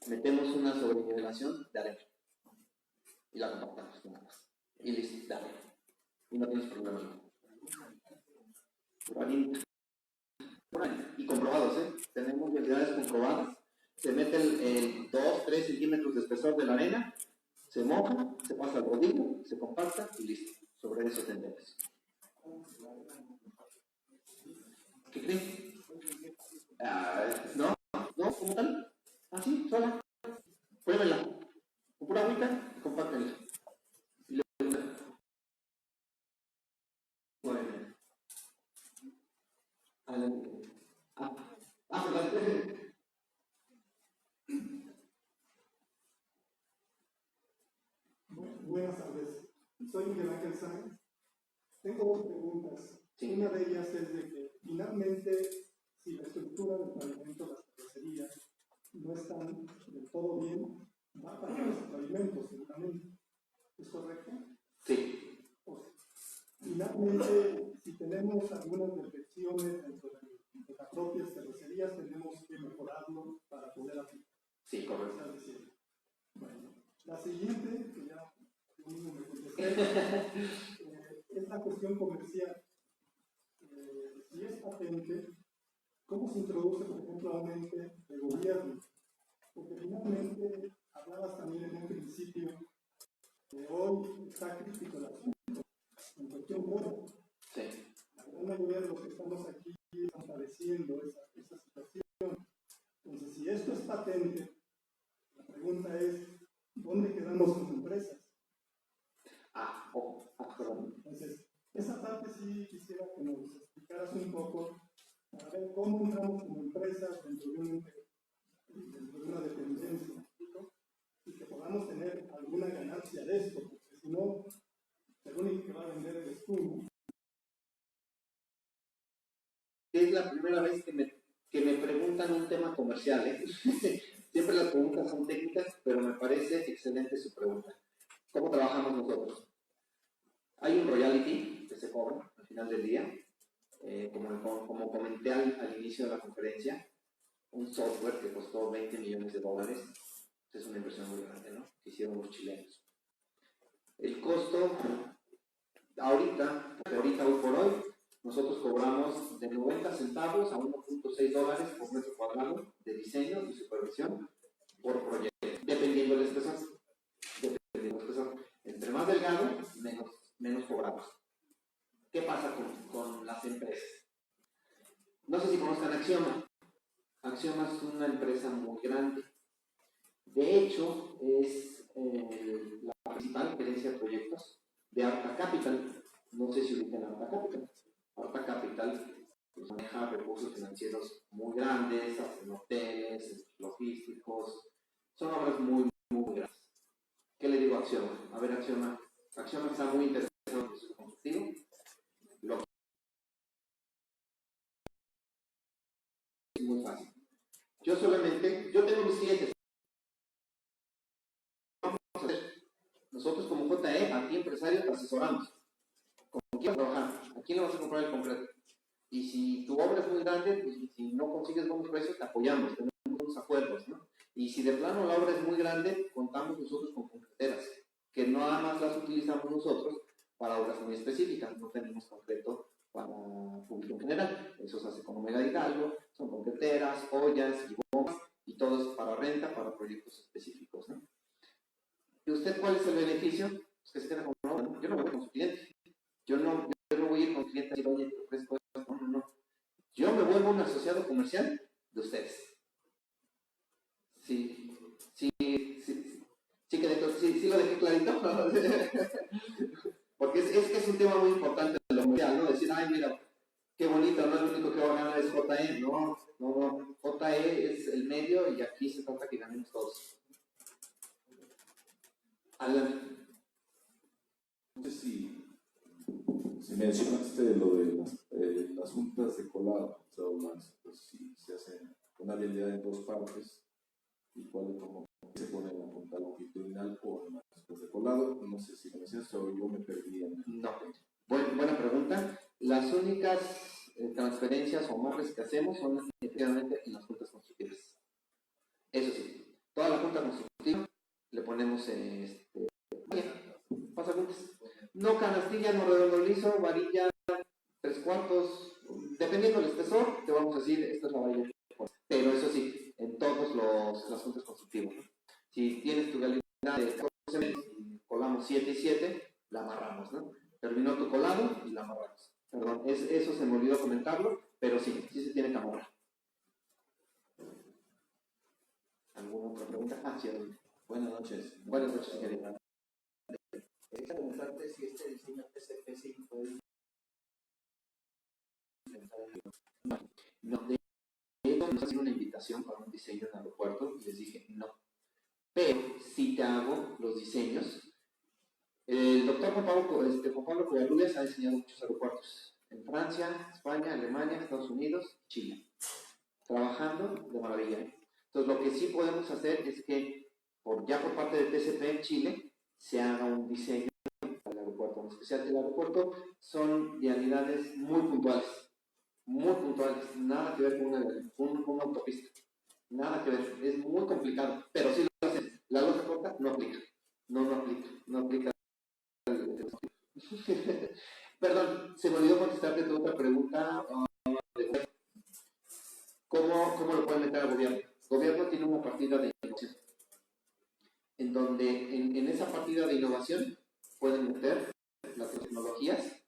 metemos una sobrenivelación de arena y la compactamos nada más. Y listo, dale. Y no tienes problema. Y comprobados, tenemos vialidades comprobadas. Se mete el 2-3 centímetros de espesor de la arena, se moja, se pasa al rodillo, se compacta y listo. Sobre eso tendemos. ¿Qué creen? No, ¿cómo tal? Así, sola. Pruébenla. Con pura agüita y compártenla. Y luego, bueno. Perdón. Buenas tardes. Soy Miguel Ángel Sáenz. Tengo dos preguntas. Sí. Una de ellas es de que finalmente, si la estructura del pavimento, las terracerías, no están del todo bien, va a fallar los pavimentos, seguramente. ¿Es correcto? Sí. Finalmente, si tenemos algunas defecciones dentro de las propias terracerías, tenemos que mejorarlo para poder aplicar. Sí, correcto. Bueno, la siguiente, que ya yo mismo me contesté, es la cuestión comercial. Si es patente, ¿cómo se introduce, por ejemplo, a un ente de gobierno? Porque finalmente hablabas también en un principio que hoy está crítico el asunto, en cuestión buena. Sí. La gran mayoría de los que estamos aquí están padeciendo esa situación. Entonces, si esto es patente, la pregunta es, ¿dónde quedamos como empresas? Perdón. Entonces, esa parte sí quisiera que nos explicaras un poco para ver cómo entramos como empresas dentro de una dependencia, ¿no? Y que podamos tener alguna ganancia de esto, porque si no, el único que va a vender eres tú, ¿no? Es la primera vez que me preguntan un tema comercial, ¿eh? Siempre las preguntas son técnicas, pero me parece excelente su pregunta. ¿Cómo trabajamos nosotros? Hay un royalty que se cobra al final del día, como comenté al inicio de la conferencia, un software que costó $20 millones. Es una inversión muy grande, ¿no? Que hicieron los chilenos. El costo, ahorita hoy por hoy, nosotros cobramos de 90 centavos a $1.6 por metro cuadrado de diseño y supervisión por proyecto, dependiendo del espesor. Entre más delgado, menos cobramos. ¿Qué pasa con las empresas? No sé si conozcan Axioma. Axioma es una empresa muy grande. De hecho, es la principal gerencia de proyectos de Arta Capital. No sé si ubican Arta Capital. Arta Capital pues, maneja recursos financieros muy grandes, hacen hoteles, logísticos. Son obras muy, muy grandes. ¿Qué le digo a Axioma? A ver, Axioma está muy interesado en el proceso constructivo. Lo que es muy fácil. Yo tengo mis clientes. Nosotros como JE, aquí empresarios, te asesoramos. ¿Con quién trabajar? ¿A quién le vas a comprar el concreto? Y si tu obra es muy grande, pues, si no consigues buenos precios, te apoyamos, tenemos unos acuerdos, ¿no? Y si de plano la obra es muy grande, contamos nosotros con concreteras, que nada más las utilizamos nosotros para obras muy específicas, no tenemos concreto para público en general. Eso se hace con Omega Hidalgo, son concreteras, ollas y bombas, y todo es para renta, para proyectos específicos, ¿no? ¿Y usted cuál es el beneficio? Pues que se queda con una obra, ¿no? Yo no me voy con su cliente. Yo no voy a ir con cliente y decir, oye, te ofrezco esto. No. Yo me vuelvo un asociado comercial de ustedes. Sí, lo dejé clarito. Porque es un tema muy importante de lo comercial, ¿no? Decir, ay, mira, qué bonito, no es lo único que va a ganar es JE. No. JE es el medio y aquí se trata que ganemos todos. Alan. No sé si mencionaste lo de las juntas de colado, pues si se hace una vialidad en dos partes y cómo se pone la junta longitudinal o en las juntas de colado, no sé si lo mencionaste o yo me perdí en... No, buena pregunta. Las únicas transferencias o amarres que hacemos son efectivamente en las juntas constructivas. Eso sí, toda la junta constructiva le ponemos pasapuntas. No canastilla, no redondo liso, varilla, 3/4, dependiendo del espesor, te vamos a decir, esta es la varilla. Pero eso sí, en todos las juntas constructivas, ¿no? Si tienes tu vialidad de 14 metros y colamos 7 y 7, la amarramos, ¿no? Terminó tu colado y la amarramos. Perdón, eso se me olvidó comentarlo, pero sí se tiene que amarrar. ¿Alguna otra pregunta? Sí, Buenas noches. Buenas noches, querida. Quería preguntarte si este diseño TCP sí puede... No, de hecho nos hacen una invitación para un diseño en el aeropuerto y les dije no. Pero sí te hago los diseños. El doctor Juan Pablo Covarrubias ha diseñado muchos aeropuertos en Francia, España, Alemania, Estados Unidos, Chile. Trabajando de maravilla. Entonces lo que sí podemos hacer es que ya por parte de TCP en Chile se haga un diseño para el aeropuerto. En especial el aeropuerto son vialidades muy puntuales, nada que ver con una autopista, nada que ver, es muy complicado, pero sí lo hacen. La losa corta no aplica, no aplica. Perdón, se me olvidó contestarte tu otra pregunta. ¿Cómo lo pueden meter al gobierno? El gobierno tiene una partida de innovación, en donde en esa partida de innovación pueden meter las tecnologías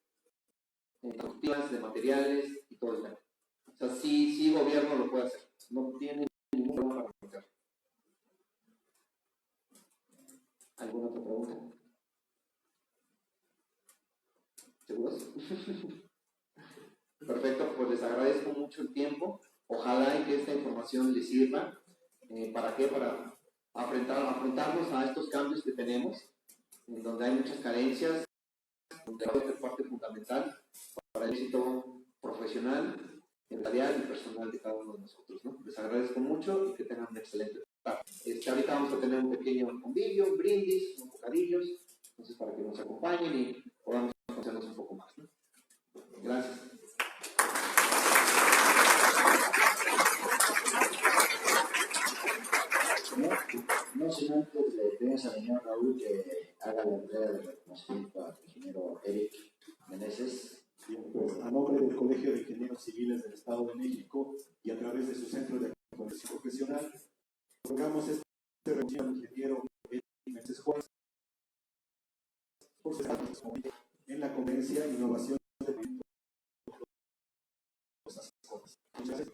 constructivas, de materiales y todo eso. O sea, sí el gobierno lo puede hacer, no tiene ningún problema para meter. ¿Alguna otra pregunta? ¿Seguros? Perfecto, pues les agradezco mucho el tiempo. Ojalá y que esta información les sirva. ¿Para qué? Para afrontarnos a estos cambios que tenemos, en donde hay muchas carencias, donde es parte fundamental para el éxito profesional, empresarial y personal de cada uno de nosotros, ¿no? Les agradezco mucho y que tengan un excelente tarde. Ahorita vamos a tener un pequeño convivio, un brindis, unos bocadillos, entonces para que nos acompañen y podamos conocernos un poco más, ¿no? Gracias. No sin antes le pedimos al señor Raúl que haga la entrega de reconocimiento al ingeniero Eric Meneses. Bien, pues a nombre del Colegio de Ingenieros Civiles del Estado de México y a través de su centro de actualización profesional, otorgamos este reconocimiento al ingeniero Eric Meneses Juárez por su trabajo en la conferencia Innovación de Proyectos. Muchas gracias.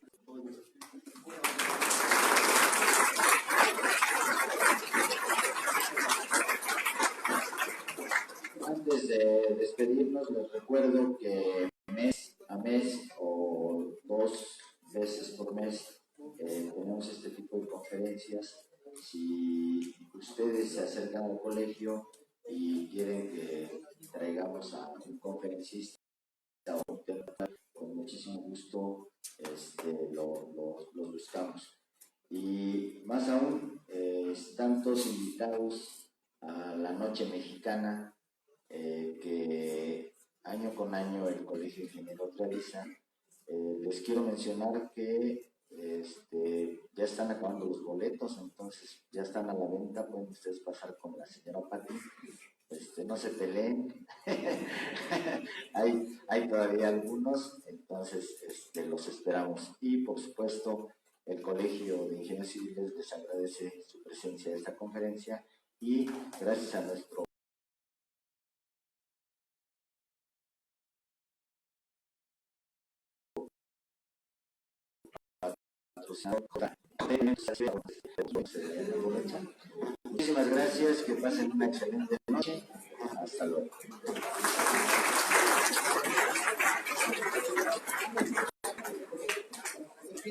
alumnos les recuerdo que mes a mes o 2 veces por mes tenemos este tipo de conferencias. Si ustedes se acercan al colegio y quieren que traigamos a un conferencista o un tema, con muchísimo gusto los buscamos. Y más aún, están todos invitados a la Noche Mexicana que año con año el Colegio Ingeniero realiza. Les quiero mencionar que ya están acabando los boletos, entonces ya están a la venta, pueden ustedes pasar con la señora Pati. No se peleen, hay todavía algunos, entonces los esperamos. Y por supuesto, el Colegio de Ingenieros Civiles les agradece su presencia en esta conferencia y gracias a nuestro muchísimas gracias, que pasen una excelente noche, hasta luego.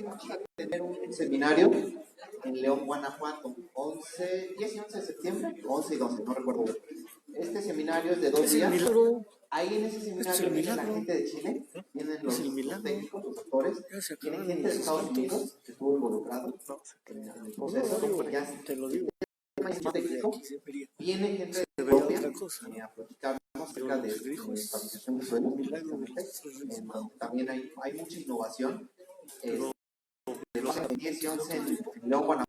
Vamos a tener un seminario en León, Guanajuato, 10 y 11 de septiembre, 11 y 12, no recuerdo. Este seminario es de 2 días. Ahí en ese seminario viene la gente de Chile, vienen los técnicos, los doctores, viene gente de Estados Unidos que estuvo involucrado en el proceso, ya te lo digo. Viene gente de Colombia a platicarnos acerca de estabilización de suelos. También hay mucha innovación. De los 10 y 11 en León, Guanajuato.